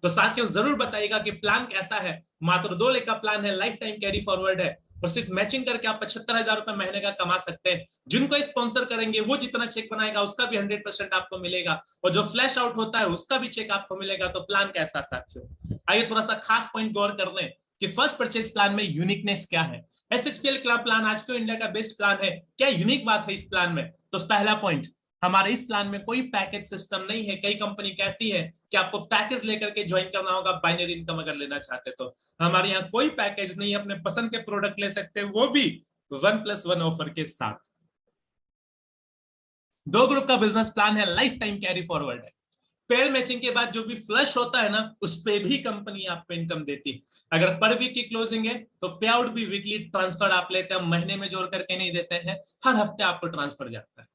Speaker 1: तो साथियों जरूर बताइएगा कि प्लान कैसा है। मात्र 2 लाख का प्लान है, लाइफ टाइम कैरी फॉरवर्ड है, और सिर्फ मैचिंग करके आप 75,000 रुपए महीने का कमा सकते हैं। जिनको स्पॉन्सर करेंगे वो जितना चेक बनाएगा उसका भी 100% आपको मिलेगा, और जो फ्लैश आउट होता है उसका भी चेक आपको मिलेगा। तो प्लान कैसा साथियों, आइए थोड़ा सा खास पॉइंट गौर कर लें कि फर्स्ट परचेज प्लान में यूनिकनेस क्या है। एसएचपीएल क्लब प्लान आज के इंडिया का बेस्ट प्लान है, क्या यूनिक बात है इस प्लान में? तो पहला पॉइंट, हमारे इस प्लान में कोई पैकेज सिस्टम नहीं है। कई कंपनी कहती है कि आपको पैकेज लेकर के ज्वाइन करना होगा बाइनरी इनकम अगर लेना चाहते तो, हमारे यहाँ कोई पैकेज नहीं है, अपने पसंद के प्रोडक्ट ले सकते हैं, वो भी 1+1 ऑफर के साथ। 2 ग्रुप का बिजनेस प्लान है, लाइफ टाइम कैरी फॉरवर्ड है, पेयर मैचिंग के बाद जो भी फ्लश होता है ना उस पे भी कंपनी आपको इनकम देती है। अगर पर वीक की क्लोजिंग है तो पे आउट भी वीकली ट्रांसफर आप लेते हैं, महीने में जोड़ करके नहीं देते हैं, हर हफ्ते आपको ट्रांसफर जाता है।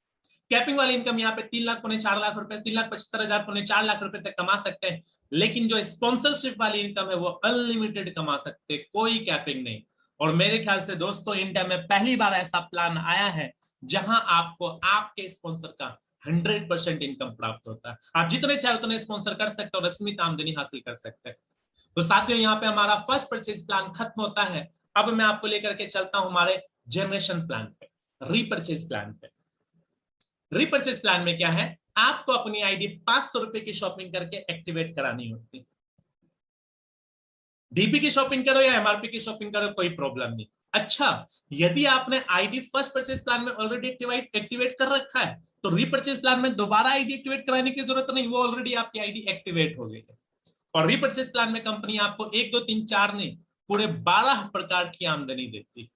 Speaker 1: कैपिंग वाली इनकम यहाँ पे 3 लाख पौने 4 लाख रुपए, 3,75,000 पौने 4 लाख रुपए तक कमा सकते हैं। लेकिन जो स्पॉन्सरशिप वाली इनकम है वो अनलिमिटेड कमा सकते हैं, कोई कैपिंग नहीं। और मेरे ख्याल से दोस्तों इंडिया में पहली बार ऐसा प्लान आया है जहां आपको आपके स्पॉन्सर का 100% इनकम प्राप्त होता है। आप जितने चाहे उतने स्पॉन्सर कर सकते हो और असीमित आमदनी हासिल कर सकते हैं। तो साथियों यहाँ पे हमारा फर्स्ट परचेज प्लान खत्म होता है। अब मैं आपको लेकर के चलता हूं हमारे जनरेशन प्लान पे, रीपरचेज प्लान पे। रीपरचेज प्लान में क्या है, आपको अपनी आईडी 500 रुपए की शॉपिंग करके एक्टिवेट करानी होती। डीपी की शॉपिंग करो या एमआरपी की शॉपिंग करो कोई प्रॉब्लम नहीं। अच्छा, यदि आपने आईडी फर्स्ट परचेज प्लान में ऑलरेडी एक्टिवेट कर रखा है तो रीपरचेज प्लान में दोबारा आईडी एक्टिवेट कराने की जरूरत नहीं, वो ऑलरेडी आपकी आईडी एक्टिवेट हो गई है। और रीपरचेज प्लान में कंपनी आपको 1 2 3 4 नहीं, पूरे 12 प्रकार की आमदनी देती।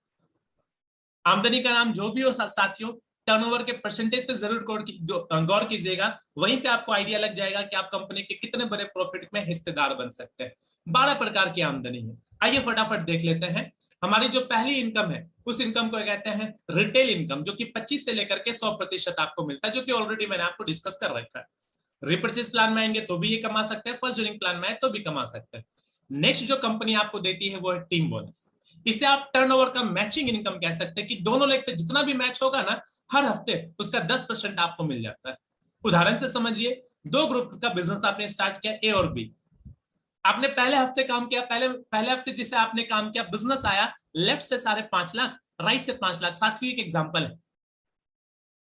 Speaker 1: आमदनी का नाम जो भी हो साथियों, टर्नओवर के परसेंटेज पे जरूर गौर कीजिएगा, वहीं पे आपको आइडिया लग जाएगा कि आप कंपनी के कितने बड़े प्रॉफिट में हिस्सेदार बन सकते हैं। 12 प्रकार की आमदनी है। आइए फटाफट देख लेते हैं। हमारी जो पहली इनकम है उस इनकम को कहते हैं रिटेल इनकम, जो कि 25 से लेकर के 100% आपको मिलता है, जो कि ऑलरेडी मैंने आपको डिस्कस कर रखा है। रिपर्चेज प्लान में आएंगे तो भी ये कमा सकते हैं, फर्स्ट ज्वाइनिंग प्लान में आए तो भी कमा सकते हैं। नेक्स्ट जो कंपनी आपको देती है वो है टीम बोनस। इसे आप टर्नओवर का मैचिंग इनकम कह सकते हैं कि दोनों लेग से जितना भी मैच होगा ना हर हफ्ते उसका 10% आपको मिल जाता है। उदाहरण से समझिए, 2 ग्रुप का बिजनेस आपने स्टार्ट किया, ए और बी। आपने पहले हफ्ते काम किया, पहले हफ्ते जिसे आपने काम किया बिजनेस आया लेफ्ट से 5.5 लाख, राइट से 5 लाख। साथियों एक एग्जांपल है,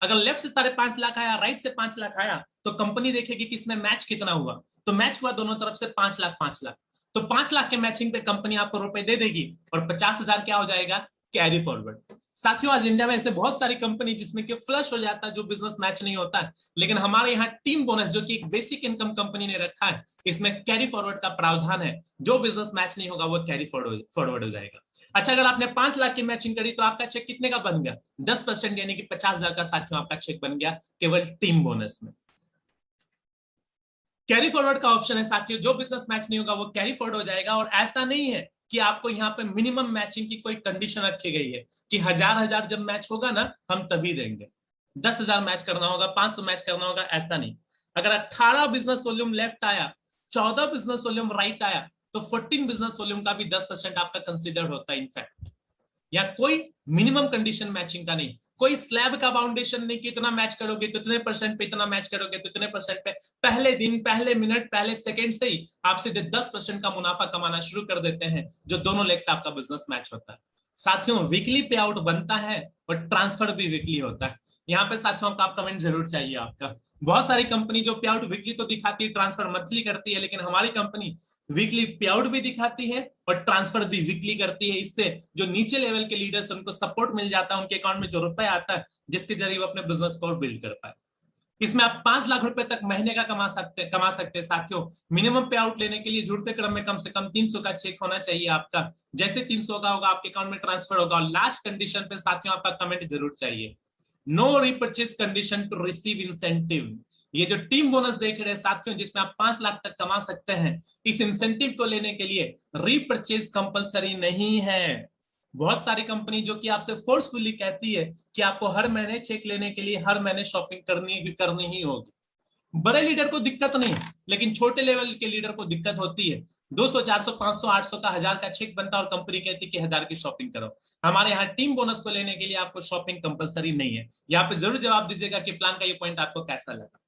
Speaker 1: अगर लेफ्ट से 5.5 लाख आया, राइट से 5 लाख आया, तो कंपनी देखेगी कि इसमें मैच कितना हुआ। तो मैच हुआ दोनों तरफ से 5 लाख 5 लाख, तो 5 लाख के मैचिंग पे कंपनी आपको रुपए दे देगी और 50,000 क्या हो जाएगा, कैरी फॉरवर्ड। साथियों आज इंडिया में ऐसे बहुत सारी कंपनी जिसमें कि फ्लश हो जाता है, जो बिजनेस मैच नहीं होता है, लेकिन हमारे यहाँ टीम बोनस जो कि एक बेसिक इनकम कंपनी ने रखा है, इसमें कैरी फॉरवर्ड का प्रावधान है। जो बिजनेस मैच नहीं होगा वो कैरी फॉरवर्ड हो जाएगा। अच्छा, अगर आपने 5 लाख की मैचिंग करी तो आपका चेक कितने का बन गया, 10% यानी कि 50,000 का साथियों आपका चेक बन गया केवल टीम बोनस में। कैरी फॉरवर्ड का ऑप्शन है साथियों, जो बिजनेस मैच नहीं होगा वो कैरी फॉरवर्ड हो जाएगा। और ऐसा नहीं है कि आपको यहाँ पे मिनिमम मैचिंग की कोई कंडीशन रखी गई है कि हजार जब मैच होगा ना हम तभी देंगे, 10,000 मैच करना होगा, 500 मैच करना होगा, ऐसा नहीं। अगर 18 बिजनेस वॉल्यूम लेफ्ट आया, 14 बिजनेस वॉल्यूम राइट आया, तो 14 बिजनेस वॉल्यूम का भी 10% आपका कंसिडर होता है इनफैक्ट। या कोई मिनिमम कंडीशन मैचिंग का नहीं, कोई स्लैब का फाउंडेशन नहीं कि इतना मैच करोगे तो इतने परसेंट पे, इतना मैच करोगे तो इतने परसेंट पे। पहले दिन, पहले मिनट, पहले सेकंड से ही आप सीधे 10% का मुनाफा कमाना शुरू कर देते हैं, जो दोनों लेग से आपका बिजनेस मैच होता है। साथियों, वीकली पे आउट बनता है और ट्रांसफर भी वीकली होता है। यहाँ पे साथियों आप कमेंट जरूर चाहिए आपका। बहुत सारी कंपनी जो पे आउट वीकली तो दिखाती है, ट्रांसफर मंथली करती है, लेकिन हमारी कंपनी वीकली पे आउट भी दिखाती है और ट्रांसफर भी वीकली करती है। इससे जो नीचे लेवल के लीडर्स उनको सपोर्ट मिल जाता है, उनके अकाउंट में जो रुपए आता है, जिसके जरिए वो अपने बिजनेस को बिल्ड कर पाए। इसमें आप 5 लाख रुपए तक महीने का कमा सकते हैं साथियों। मिनिमम पे आउट लेने के लिए जुड़ते क्रम में कम से कम 300 का चेक होना चाहिए आपका। जैसे 300 का होगा आपके अकाउंट में ट्रांसफर होगा। और लास्ट कंडीशन पे साथियों आपका कमेंट जरूर चाहिए, no repurchase condition to receive incentive. ये जो टीम बोनस देख रहे हैं साथियों, जिसमें आप 5 लाख तक कमा सकते हैं, इस इंसेंटिव को लेने के लिए रीपर्चेज कंपलसरी नहीं है। बहुत सारी कंपनी जो कि आपसे फोर्सफुली कहती है कि आपको हर महीने चेक लेने के लिए हर महीने शॉपिंग करनी ही होगी। बड़े लीडर को दिक्कत नहीं, लेकिन छोटे लेवल के लीडर को दिक्कत होती है। 200, 400, 500, 800 का, 1000 का चेक बनता है और कंपनी कहती है कि 1000 की शॉपिंग करो। हमारे यहाँ टीम बोनस को लेने के लिए आपको शॉपिंग कंपलसरी नहीं है। यहाँ पे जरूर जवाब दीजिएगा कि प्लान का ये पॉइंट आपको कैसा लगा।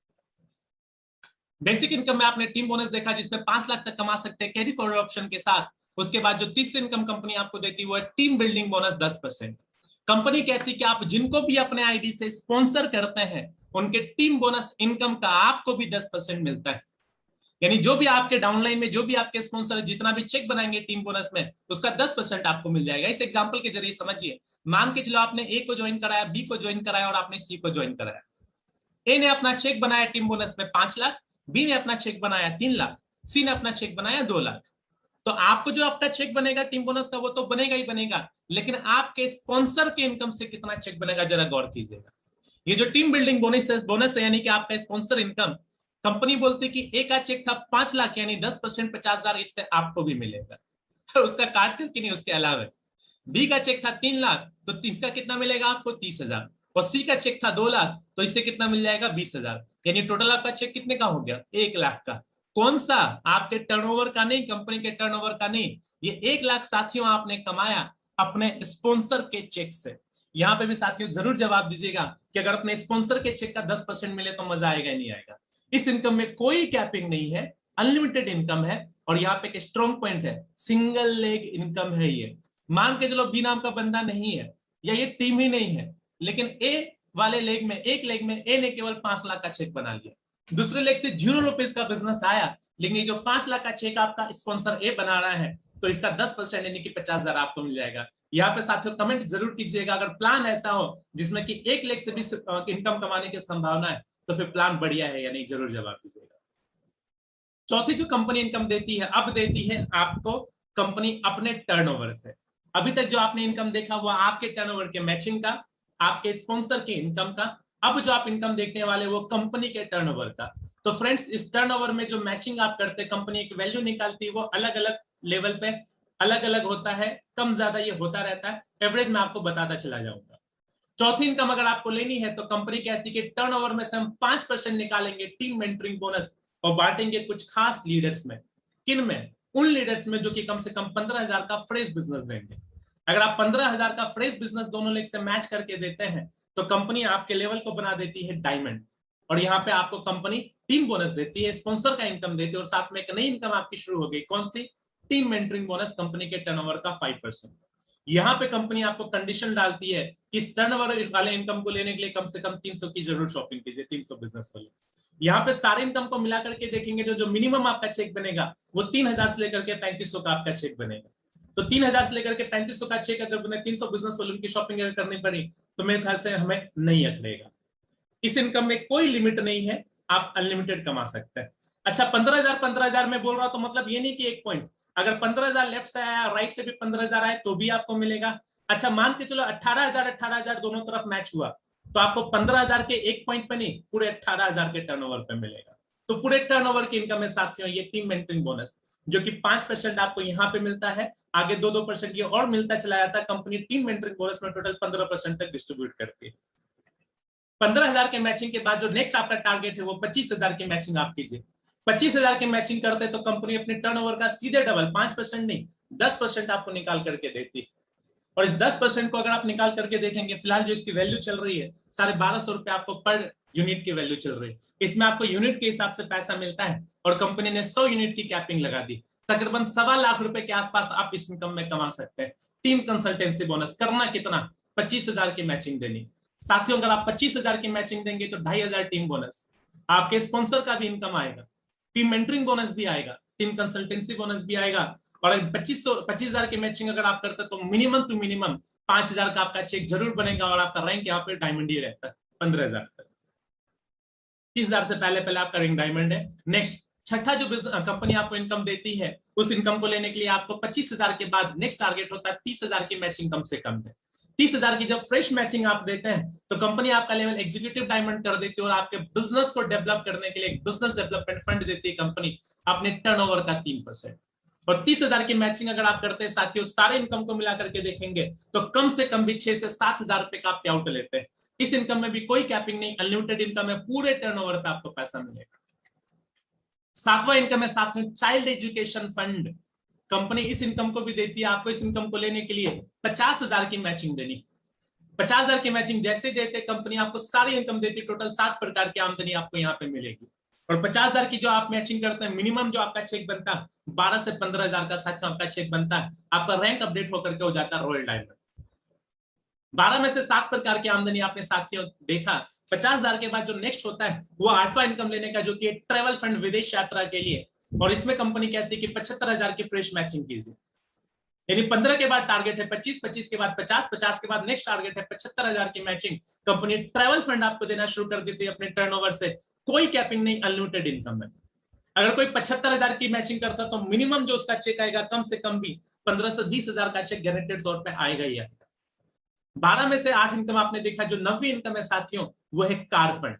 Speaker 1: बेसिक इनकम में आपने टीम बोनस देखा, जिसमें 5 लाख तक कमा सकते हैं कैरी फॉरवर्ड ऑप्शन के साथ। उसके बाद जो तीसरी इनकम कंपनी आपको देती है वो है टीम बिल्डिंग बोनस 10%। कंपनी कहती है कि आप जिनको भी अपने आईडी से स्पॉन्सर करते हैं, उनके टीम बोनस इनकम का आपको भी 10% मिलता है। यानी जो भी आपके डाउनलाइन में जो भी आपके स्पॉन्सर जितना भी चेक बनाएंगे टीम बोनस में, उसका 10% आपको मिल जाएगा। इस एग्जांपल के जरिए समझिए, मान के चलो आपने ए को ज्वाइन कराया, बी को ज्वाइन कराया और आपने सी को ज्वाइन कराया। ए ने अपना चेक बनाया टीम बोनस में 5 लाख, बी ने अपना चेक बनाया 3 लाख, सी ने अपना चेक बनाया 2 लाख। तो आपको जो आपका चेक बनेगा टीम बोनस का वो तो बनेगा ही बनेगा, लेकिन आपके स्पॉन्सर के इनकम से कितना चेक बनेगा जरा गौर कीजिएगा। ये जो टीम बिल्डिंग बोनस है, यानी कि आपका स्पॉन्सर इनकम, कंपनी बोलती कि ए का चेक था 5 लाख, यानी 10% 50,000 इससे आपको भी मिलेगा उसका काट करके नहीं, उसके अलावा। बी का चेक था 3 लाख, तो इसका कितना मिलेगा आपको 30,000। और सी का चेक था 2 लाख, तो इससे कितना मिल जाएगा 20,000। यानी टोटल आपका चेक कितने का हो गया 1 लाख का। कौन सा? आपके टर्नओवर का नहीं, कंपनी के टर्नओवर का नहीं। ये 1 लाख साथियों आपने कमाया अपने स्पॉन्सर के चेक से। यहाँ पे भी साथियों जरूर जवाब दीजिएगा कि अगर अपने स्पॉन्सर के चेक का 10% मिले तो मजा आएगा नहीं आएगा। इस इनकम में कोई कैपिंग नहीं है, अनलिमिटेड इनकम है। और यहाँ पे एक स्ट्रॉन्ग पॉइंट है, सिंगल लेग इनकम है ये। मान के चलो बी नाम का बंदा नहीं है या ये टीम ही नहीं है, लेकिन ए वाले लेग में, एक लेग में ए ने केवल 5 लाख का चेक बना लिया, दूसरे लेग से 0 रुपीज का बिजनेस आया, लेकिन ये जो 5 लाख का चेक आपका स्पॉन्सर ए बना रहा है, तो इसका 10% यानी कि 50,000 आपको मिल जाएगा। यहाँ पे साथियों कमेंट जरूर कीजिएगा अगर प्लान ऐसा हो जिसमें कि 1 लाख से भी इनकम कमाने की संभावना है, तो फिर प्लान बढ़िया है या नहीं, जरूर जवाब दीजिएगा। चौथी जो कंपनी इनकम देती है, अब देती है आपको कंपनी अपने टर्नओवर से। अभी तक जो आपने इनकम देखा वो आपके टर्नओवर के मैचिंग का, आपके स्पॉन्सर के इनकम का। अब जो आप इनकम देखने वाले वो कंपनी के टर्नओवर का। तो फ्रेंड्स, इस टर्नओवर में जो मैचिंग आप करते, कंपनी एक वैल्यू निकालती है, वो अलग अलग लेवल पे अलग अलग होता है, कम ज्यादा ये होता रहता है। एवरेज में आपको बताता चला जाऊंगा। चौथी इनकम अगर आपको लेनी है तो कंपनी कहती है कि टर्नओवर में से हम 5% निकालेंगे टीम मेंटरिंग बोनस और बांटेंगे कुछ खास लीडर्स में। किन में? उन लीडर्स में जो कि कम से कम 15,000 का फ्रेश बिजनेस देंगे। अगर आप 15,000 का फ्रेश बिजनेस दोनों लेग से मैच करके देते हैं, तो कंपनी आपके लेवल को बना देती है डायमंड। और यहाँ पे आपको कंपनी टीम बोनस देती है, स्पॉन्सर का इनकम देती है, और साथ में एक नई इनकम आपकी शुरू हो गई। कौन सी? टीम मेंटरिंग बोनस, कंपनी के टर्नओवर का 5%। यहाँ पे कंपनी आपको कंडीशन डालती है कि इस टर्नओवर वाले इनकम को लेने के लिए कम से कम 300 की जरूर शॉपिंग कीजिए, 300 बिजनेस वाले। यहाँ पे सारे इनकम को मिला करके देखेंगे जो मिनिमम आपका चेक बनेगा वो 3,000 से लेकर के 3500 का आपका चेक बनेगा। तो 3,000 से लेकर के 3500 का चेक अगर बने, 300 बिजनेस वालों की शॉपिंग अगर करनी पड़ी, तो मेरे ख्याल से हमें नहीं अकड़ेगा। इस इनकम में कोई लिमिट नहीं है, आप अनलिमिटेड कमा सकते हैं। अच्छा, 15,000 में बोल रहा हूं तो मतलब ये नहीं कि एक पॉइंट, अगर 15,000 लेफ्ट से आया, राइट से भी 15,000 आए तो भी आपको मिलेगा। अच्छा, मान के चलो 18,000 दोनों तरफ मैच हुआ, तो आपको 15,000 के एक पॉइंट पे नहीं, पूरे 18,000 के टर्नओवर पे मिलेगा। तो पूरे टर्नओवर की इनकम है साथियों ये टीम मेंटरिंग बोनस, जो कि 5% आपको यहाँ पे मिलता है, आगे 2% ये और मिलता चला जाता है। कंपनी टीम मेंटरिंग बोनस में टोटल 15% तक डिस्ट्रीब्यूट करती है। 15,000 के मैचिंग के बाद जो नेक्स्ट आपका टारगेट है वो 25,000 की मैचिंग आप कीजिए। 25,000 की मैचिंग करते तो कंपनी अपने टर्नओवर का सीधे डबल, 5% नहीं 10% आपको निकाल करके देती। और इस 10% को अगर आप निकाल करके देखेंगे, फिलहाल जो इसकी वैल्यू चल रही है 1250 रुपए आपको पर यूनिट की वैल्यू चल रही है। इसमें आपको यूनिट के हिसाब से पैसा मिलता है और कंपनी ने 100 यूनिट की कैपिंग लगा दी। तकरीबन 1.25 लाख रुपए के आसपास आप इस इनकम में कमा सकते हैं। टीम कंसल्टेंसी बोनस करना कितना, 25,000 की मैचिंग देनी। साथियों अगर आप 25,000 की मैचिंग देंगे तो 2,500 टीम बोनस, आपके स्पॉन्सर का भी इनकम आएगा, टीम मेंटरिंग बोनस भी आएगा, टीम कंसल्टेंसी बोनस भी आएगा। और 25,000 की मैचिंग अगर आप करते तो मिनिमम टू मिनिमम 5,000 का आपका चेक जरूर बनेगा और आपका रैंक यहाँ पे डायमंड ही रहता है 15,000 तक। 30,000 से पहले पहले आपका रैंक डायमंड है। नेक्स्ट छठा जो कंपनी आपको इनकम देती है, उस इनकम को लेने के लिए आपको 25,000 के बाद नेक्स्ट टारगेट होता है 30,000 की मैचिंग कम से कम है। 30,000 की जब फ्रेश मैचिंग आप देते हैं तो कंपनी आपका लेवल एग्जीक्यूटिव डायमंड कर देती है और आपके बिजनेस को डेवलप करने के लिए एक बिजनेस डेवलपमेंट फंड देती है कंपनी अपने टर्नओवर का 3%। और 30,000 की मैचिंग अगर आप करते हैं साथियों, सारे इनकम को मिला करके देखेंगे तो कम से कम भी 6 से 7,000 रुपए का पे आउट लेते हैं। इस इनकम में भी कोई कैपिंग नहीं, अनलिमिटेड इनकम है, पूरे टर्नओवर पे आपको पैसा मिलेगा। सातवां इनकम है साथियों चाइल्ड एजुकेशन फंड। कंपनी इस इनकम को भी देती है। आपको इस इनकम को लेने के लिए 50,000 की मैचिंग देनी। 50,000 की मैचिंग जैसे देते कंपनी आपको सारी इनकम देती, टोटल 7 प्रकार की आमदनी आपको यहाँ पे मिलेगी। और 50,000 की जो आप मैचिंग करते हैं, मिनिमम जो आपका चेक बनता है 12 से 15,000 का साथियों आपका चेक बनता है। आपका रैंक अपडेट होकर के हो जाता है रॉयल डायमंड। 12 में से 7 प्रकार की आमदनी आपने साथियों देखा। 50,000 के बाद जो नेक्स्ट होता है वो 8वां इनकम लेने का, जो कि ट्रेवल फंड विदेश यात्रा के लिए। और इसमें कंपनी कहती है कि 75,000 की फ्रेश मैचिंग कीजिए। यानी 15 के बाद टारगेट है 25, 25 के बाद 50, 50 के बाद नेक्स्ट टारगेट है 75,000 की मैचिंग। कंपनी ट्रैवल फंड आपको देना शुरू कर देती है अपने टर्नओवर से। कोई कैपिंग नहीं, अनलिमिटेड इनकम है। अगर कोई 75,000 की मैचिंग करता तो मिनिमम जो उसका चेक आएगा कम से कम भी 15 से 20,000 का चेक गारंटेड तौर पर आएगा ही आएगा। 12 में से 8 इनकम आपने देखा। जो 9वीं इनकम है साथियों वो है कार फंड।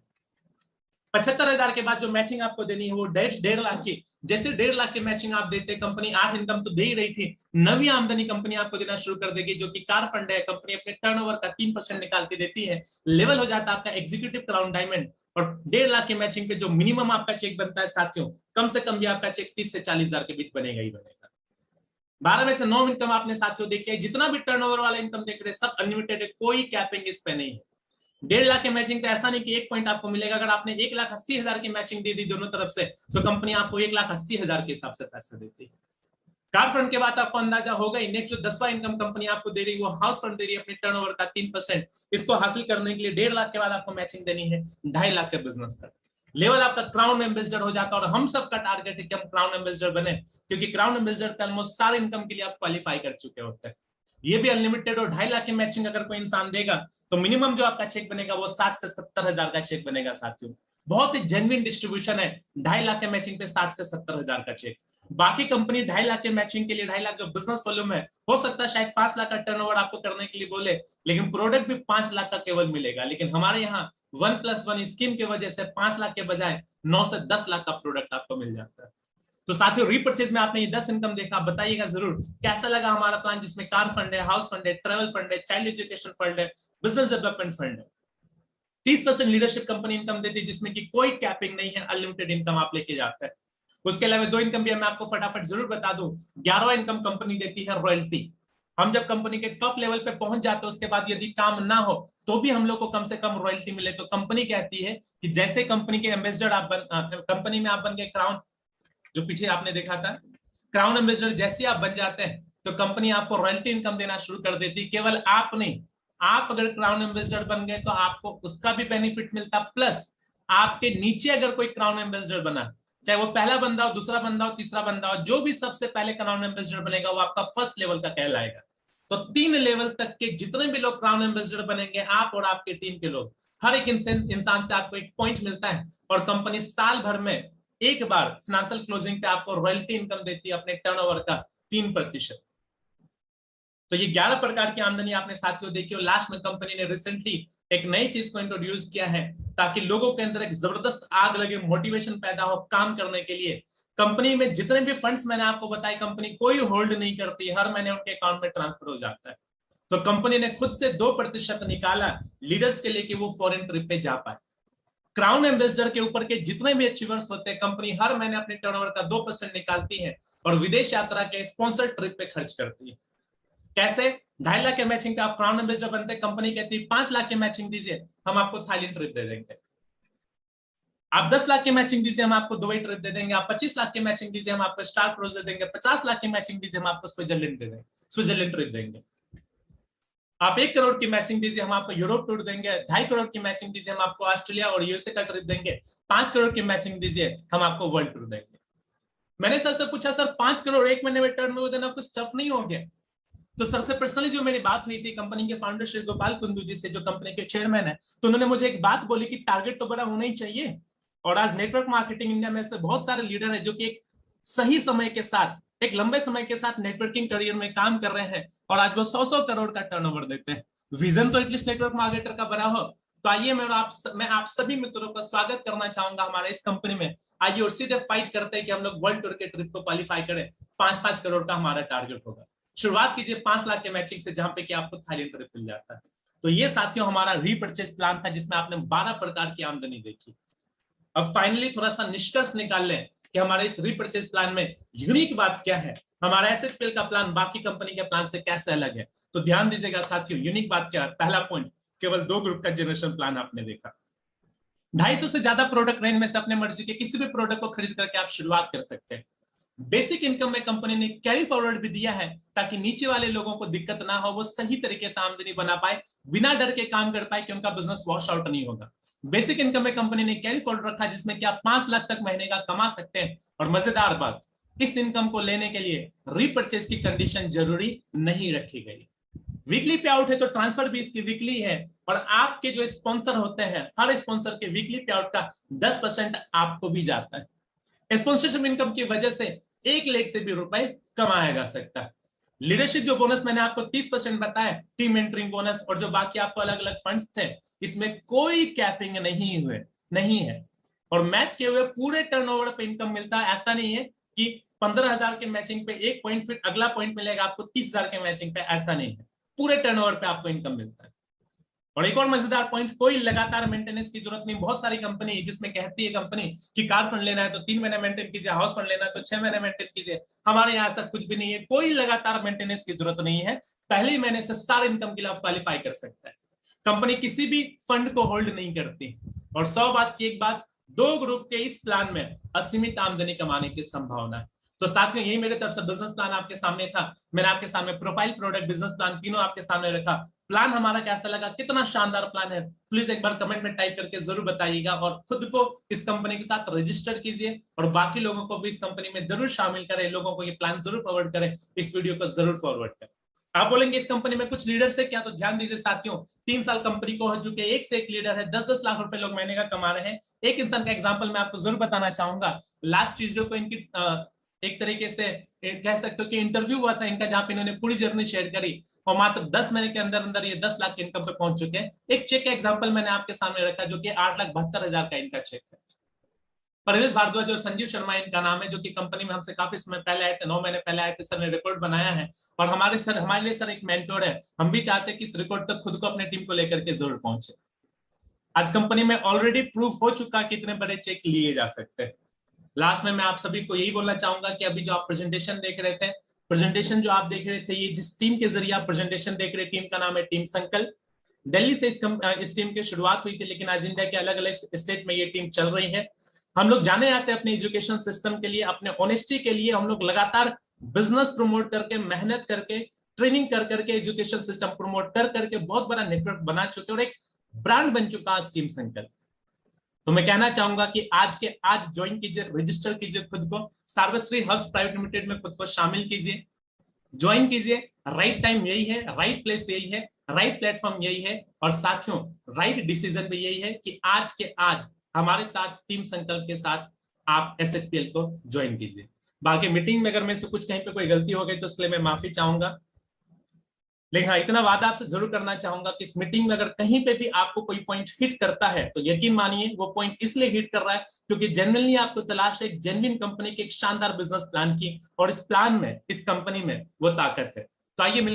Speaker 1: 75,000 के बाद जो मैचिंग आपको देनी है वो 1.5 लाख की। जैसे 1.5 लाख की मैचिंग आप देते, कंपनी 8 इनकम तो दे ही रही थी, 9वीं आमदनी कंपनी आपको देना शुरू कर देगी, जो कि कार फंड है। कंपनी अपने टर्नओवर का 3% निकाल के देती है। लेवल हो जाता है आपका एग्जीक्यूटिव क्राउन डायमंड। और 1.5 लाख की मैचिंग पे जो मिनिमम आपका चेक बनता है साथियों, कम से कम भी आपका चेक 30 से 40,000 के बीच बनेगा ही बनेगा। 12 में से 9 इनकम आपने साथियों देख लिया। जितना भी टर्नओवर वाला इनकम देख रहे सब अनलिमिटेड है, कोई कैपिंग इस पे नहीं है। 1.5 लाख के मैचिंग पे ऐसा नहीं कि 1 पॉइंट आपको मिलेगा। अगर आपने 1,80,000 की मैचिंग दे दी दोनों तरफ से तो कंपनी आपको 1,80,000 के हिसाब से पैसा देती है। कार फंड के बाद आपको अंदाजा होगा ही। नेक्स्ट जो 10वां इनकम कंपनी आपको दे रही है वो हाउस फंड दे रही है अपने टर्नओवर का 3%। इसको हासिल करने के लिए 1.5 लाख के बाद आपको मैचिंग देनी है 2.5 लाख के बिजनेस का। लेवल आपका क्राउन एम्बेसडर हो जाता है। और हम सबका टारगेट है कि हम क्राउन एम्बेसडर बने, क्योंकि क्राउन एम्बेसडर का ऑलमोस्ट सारे इनकम के लिए आप क्वालिफाई कर चुके होते हैं। ये भी अनलिमिटेड। और 2.5 लाख की मैचिंग अगर कोई इंसान देगा तो मिनिमम जो आपका चेक बनेगा वो 60 से 70,000 का चेक बनेगा साथियों। बहुत ही जेन्युइन डिस्ट्रीब्यूशन है। 2.5 लाख के मैचिंग पे 60 से 70,000 का चेक। बाकी कंपनी 2.5 लाख के मैचिंग के लिए 2.5 लाख जो बिजनेस वॉल्यूम है, हो सकता है शायद 5 लाख का टर्नओवर आपको करने के लिए बोले, लेकिन प्रोडक्ट भी 5 लाख का केवल मिलेगा। लेकिन हमारे यहाँ 1+1 स्कीम की वजह से 5 लाख के बजाय 9 से 10 लाख का प्रोडक्ट आपको मिल जाता है। तो साथियों रीपर्चेज में आपने ये 10 इनकम देखा, बताइएगा जरूर कैसा लगा हमारा प्लान, जिसमें कार फंड है, हाउस फंड है, ट्रेवल फंड है, चाइल्ड एजुकेशन फंड है, बिजनेस डेवलपमेंट फंड है। 30% लीडरशिप कंपनी इनकम देती है, जिसमें कि कोई कैपिंग नहीं है, अनलिमिटेड इनकम आप लेके जाते हैं। उसके अलावा 2 इनकम भी मैं आपको फटाफट जरूर बता दूं। 11वां इनकम कंपनी देती है रॉयल्टी। हम जब कंपनी के टॉप लेवल पे पहुंच जाते हैं उसके बाद यदि काम ना हो तो भी हम लोग को कम से कम रॉयल्टी मिले। तो कंपनी कहती है कि जैसे कंपनी के एम्बेसडर आप कंपनी में आप बन गए क्राउन, जो पीछे आपने देखा था क्राउन एम्बेसडर, जैसे आप बन जाते हैं तो कंपनी आपको रॉयल्टी इनकम देना शुरू कर देती। केवल आप नहीं, आप अगर क्राउन एम्बेसडर बन गए तो आपको उसका भी बेनिफिट मिलता, प्लस आपके नीचे अगर कोई क्राउन एम्बेसडर बना, चाहे वो पहला बंदा हो, दूसरा बंदा हो, तीसरा बंदा हो, जो भी सबसे पहले क्राउन एम्बेसडर बनेगा वो आपका फर्स्ट लेवल का कहलाएगा। तो 3 लेवल तक के जितने भी लोग क्राउन एम्बेसडर बनेंगे, आप और आपके टीम के लोग, हर एक इंसान से आपको एक पॉइंट मिलता है। और कंपनी साल भर में एक बार फाइनेंशियल क्लोजिंग पे आपको रॉयल्टी इनकम देती है अपने टर्नओवर का 3%। तो ये 11 प्रकार की आमदनी आपने साथियों देखी। और लास्ट में कंपनी ने रिसेंटली एक नई चीज को इंट्रोड्यूस किया है ताकि लोगों के अंदर एक जबरदस्त आग लगे, मोटिवेशन पैदा हो काम करने के लिए। कंपनी में जितने भी फंड्स मैंने आपको बताए, कंपनी कोई होल्ड नहीं करती, हर महीने उनके अकाउंट में ट्रांसफर हो जाता है। तो कंपनी ने खुद से 2% निकाला लीडर्स के लिए कि वो फॉरेन ट्रिप पे जा पाए। क्राउन एम्बेसडर के ऊपर के जितने भी अचीवर्स होते हैं, कंपनी हर महीने अपने टर्नओवर का 2% निकालती है और विदेश यात्रा के स्पॉन्सर ट्रिप पे खर्च करती है। कैसे? 2.5 लाख के मैचिंग पे आप क्राउन एम्बेसडर बनते, कंपनी कहती है 5 लाख के मैचिंग दीजिए, हम आपको थाईलैंड ट्रिप दे देंगे। आप 10 लाख की मैचिंग दीजिए, हम आपको दुबई ट्रिप दे देंगे। आप 25 लाख की मैचिंग दीजिए, हम आपको स्टार क्रूज दे देंगे। 50 लाख की मैचिंग दीजिए, हम आपको स्विट्जरलैंड दे देंगे, स्विट्जरलैंड ट्रिप देंगे। आप 1 करोड़ की मैचिंग दीजिए, हम आपको यूरोप टूर देंगे। 2.5 करोड़ की मैचिंग दीजिए, हम आपको ऑस्ट्रेलिया और यूएसए का ट्रिप देंगे। 5 करोड़ की मैचिंग दीजिए, हम आपको वर्ल्ड टूर देंगे। मैंने सर से पूछा, सर 5 करोड़ 1 महीने में टर्न ओवर देना कुछ टफ नहीं हो गया? तो सर से पर्सनली जो मेरी बात हुई थी कंपनी के फाउंडर श्री गोपाल कुंदू जी से, जो कंपनी के चेयरमैन है, तो उन्होंने मुझे एक बात बोली कि टारगेट तो बड़ा होना ही चाहिए। और आज नेटवर्क मार्केटिंग इंडिया में से बहुत सारे लीडर है जो कि एक सही समय के साथ, एक लंबे समय के साथ नेटवर्किंग करियर में काम कर रहे हैं और आज वो 100 करोड़ का टर्नओवर देते हैं। विजन तो एटलीस्ट नेटवर्क मार्केटर का बड़ा हो। तो आइए मैं आप सभी मित्रों का स्वागत करना चाहूंगा हमारे इस कंपनी में। आइए और सीधे फाइट करते हैं कि हम लोग वर्ल्ड टूर के ट्रिप को क्वालिफाई करें। 5-5 करोड़ का हमारा टारगेट होगा। शुरुआत कीजिए 5 लाख के मैचिंग से, जहां पे कि आपको थाईलैंड ट्रिप मिल जाता है। तो ये साथियों हमारा रीपर्चेज प्लान था, जिसमें आपने 12 प्रकार की आमदनी देखी। अब फाइनली थोड़ा सा निष्कर्ष निकाल लें कि हमारे इस रीपर्चेज प्लान में यूनिक बात क्या है, हमारा एसएसपीएल का प्लान बाकी कंपनी के प्लान से कैसे अलग है। तो ध्यान दीजिएगा साथियों, यूनिक बात क्या है। पहला पॉइंट, केवल 2 ग्रुप का जनरेशन प्लान आपने देखा। 250 से ज्यादा प्रोडक्ट रेंज में से अपने मर्जी के किसी भी प्रोडक्ट को खरीद करके आप शुरुआत कर सकते हैं। बेसिक इनकम में कंपनी ने कैरी फॉरवर्ड भी दिया है, ताकि नीचे वाले लोगों को दिक्कत ना हो, वो सही तरीके से आमदनी बना पाए, बिना डर के काम कर पाए कि उनका बिजनेस वॉश आउट नहीं होगा। बेसिक इनकम में कंपनी ने कैरी फॉरवर्ड रखा, जिसमें कि आप 5 लाख तक महीने का कमा सकते हैं। और मजेदार बात, इस इनकम को लेने के लिए रीपर्चेज की कंडीशन जरूरी नहीं रखी गई। वीकली पे आउट है तो ट्रांसफर भी इसकी वीकली है। और आपके जो स्पॉन्सर होते हैं, हर स्पॉन्सर के वीकली पे आउट का 10% आपको भी जाता है। स्पॉन्सरशिप इनकम की वजह से 1 लाख से भी रुपए कमाया जा सकता है। लीडरशिप जो बोनस मैंने आपको 30% बताया, टीम मेंटरिंग बोनस और जो बाकी आपको अलग अलग फंड्स थे, इसमें कोई कैपिंग नहीं है। और मैच किए हुए पूरे टर्नओवर पे इनकम मिलता है। ऐसा नहीं है कि 15,000 के मैचिंग पे 1 पॉइंट फिर अगला पॉइंट मिलेगा आपको 30,000 के मैचिंग पे, ऐसा नहीं है। पूरे टर्नओवर पे आपको इनकम मिलता है। और एक और मजेदार पॉइंट, कोई लगातार मेंटेनेंस की जरूरत नहीं। बहुत सारी कंपनी जिसमें कहती है कंपनी कि कार फंड लेना है तो 3 महीने मेंटेन कीजिए, हाउस फंड लेना है तो 6 महीने मेंटेन कीजिए। हमारे यहाँ ऐसा कुछ भी नहीं है, कोई लगातार मेंटेनेंस की जरूरत नहीं है। पहले महीने से सारे इनकम के लिए आप क्वालिफाई कर सकते हैं। कंपनी किसी भी फंड को होल्ड नहीं करती। और 100 बात की एक बात, 2 ग्रुप के इस प्लान में असीमित आमदनी कमाने की संभावना है। तो साथियों, यही मेरे तरफ से बिजनेस प्लान आपके सामने था। मैंने आपके सामने प्रोफाइल, प्रोडक्ट, बिजनेस प्लान तीनों आपके सामने रखा। प्लान हमारा कैसा लगा, कितना शानदार प्लान है, प्लीज एक बार कमेंट में टाइप करके जरूर बताइएगा। और खुद को इस कंपनी के साथ रजिस्टर कीजिए और बाकी लोगों को भी इस कंपनी में जरूर शामिल करें। लोगों को ये प्लान जरूर फॉरवर्ड करें, इस वीडियो को जरूर फॉरवर्ड करें। आप बोलेंगे इस कंपनी में कुछ लीडर्स है क्या? तो ध्यान दीजिए साथियों, 3 साल कंपनी को हो चुके, एक से एक लीडर है, 10-10 लाख रुपए लोग महीने का कमा रहे हैं। एक इंसान का एग्जांपल मैं आपको जरूर बताना चाहूंगा। लास्ट ट्यूसडे को इनकी एक तरीके से कह सकते हो कि इंटरव्यू हुआ था इनका, जहां पे इन्होंने पूरी जर्नी शेयर करी और मात्र 10 महीने के अंदर अंदर ये 10 लाख की इनकम तक पहुंच चुके हैं। एक चेक का एग्जांपल मैंने आपके सामने रखा, जो कि 8,72,000 का इनका चेक है। परवेश भारद्वाज और संजीव शर्मा इनका नाम है, जो कि कंपनी में हमसे काफी समय पहले आए थे, 9 महीने पहले आए थे। सर ने रिकॉर्ड बनाया है और हमारे लिए सर एक मेंटोर है। हम भी चाहते हैं कि इस रिकॉर्ड तक खुद को अपने टीम को लेकर के जरूर पहुंचे। आज कंपनी में ऑलरेडी प्रूफ हो चुका कि इतने बड़े चेक लिए जा सकते हैं। लास्ट में मैं आप सभी को यही बोलना चाहूंगा कि अभी जो आप प्रेजेंटेशन देख रहे थे, प्रेजेंटेशन जो आप देख रहे थे, ये जिस टीम के जरिए आप प्रेजेंटेशन देख रहे, टीम का नाम है टीम संकल्प। दिल्ली से इस टीम की शुरुआत हुई थी, लेकिन आज इंडिया के अलग अलग स्टेट में ये टीम चल रही है। हम लोग जाने जाते हैं अपने एजुकेशन सिस्टम के लिए, अपने ऑनेस्टी के लिए। हम लोग लगातार बिजनेस प्रमोट करके, मेहनत करके, ट्रेनिंग कर करके, एजुकेशन सिस्टम प्रमोट कर करके बहुत बड़ा नेटवर्क बना चुके और एक ब्रांड बन चुका आज टीम संकल्प। तो मैं कहना चाहूंगा कि आज ज्वाइन कीजिए, रजिस्टर कीजिए खुद को, सर्वश्री हब्स प्राइवेट लिमिटेड में खुद को शामिल कीजिए, ज्वाइन कीजिए। राइट टाइम यही है, राइट प्लेस यही है, राइट प्लेटफॉर्म यही है और साथियों राइट डिसीजन भी यही है कि आज हमारे साथ टीम संकल्प के साथ आप एसएचपीएल को ज्वाइन कीजिए। बाकी मीटिंग में अगर मेरे से कुछ कहीं पे कोई गलती हो गई तो उसके लिए मैं माफी चाहूंगा, लेकिन हाँ, इतना वादा आपसे जरूर करना चाहूंगा कि इस मीटिंग में अगर कहीं पे भी आपको कोई पॉइंट हिट करता है तो यकीन मानिए वो पॉइंट इसलिए हिट कर रहा है क्योंकि जेन्युइनली आपको तलाश है एक जेन्युइन कंपनी के एक शानदार बिजनेस प्लान की, और इस प्लान में, इस कंपनी में वो ताकत है। तो आइए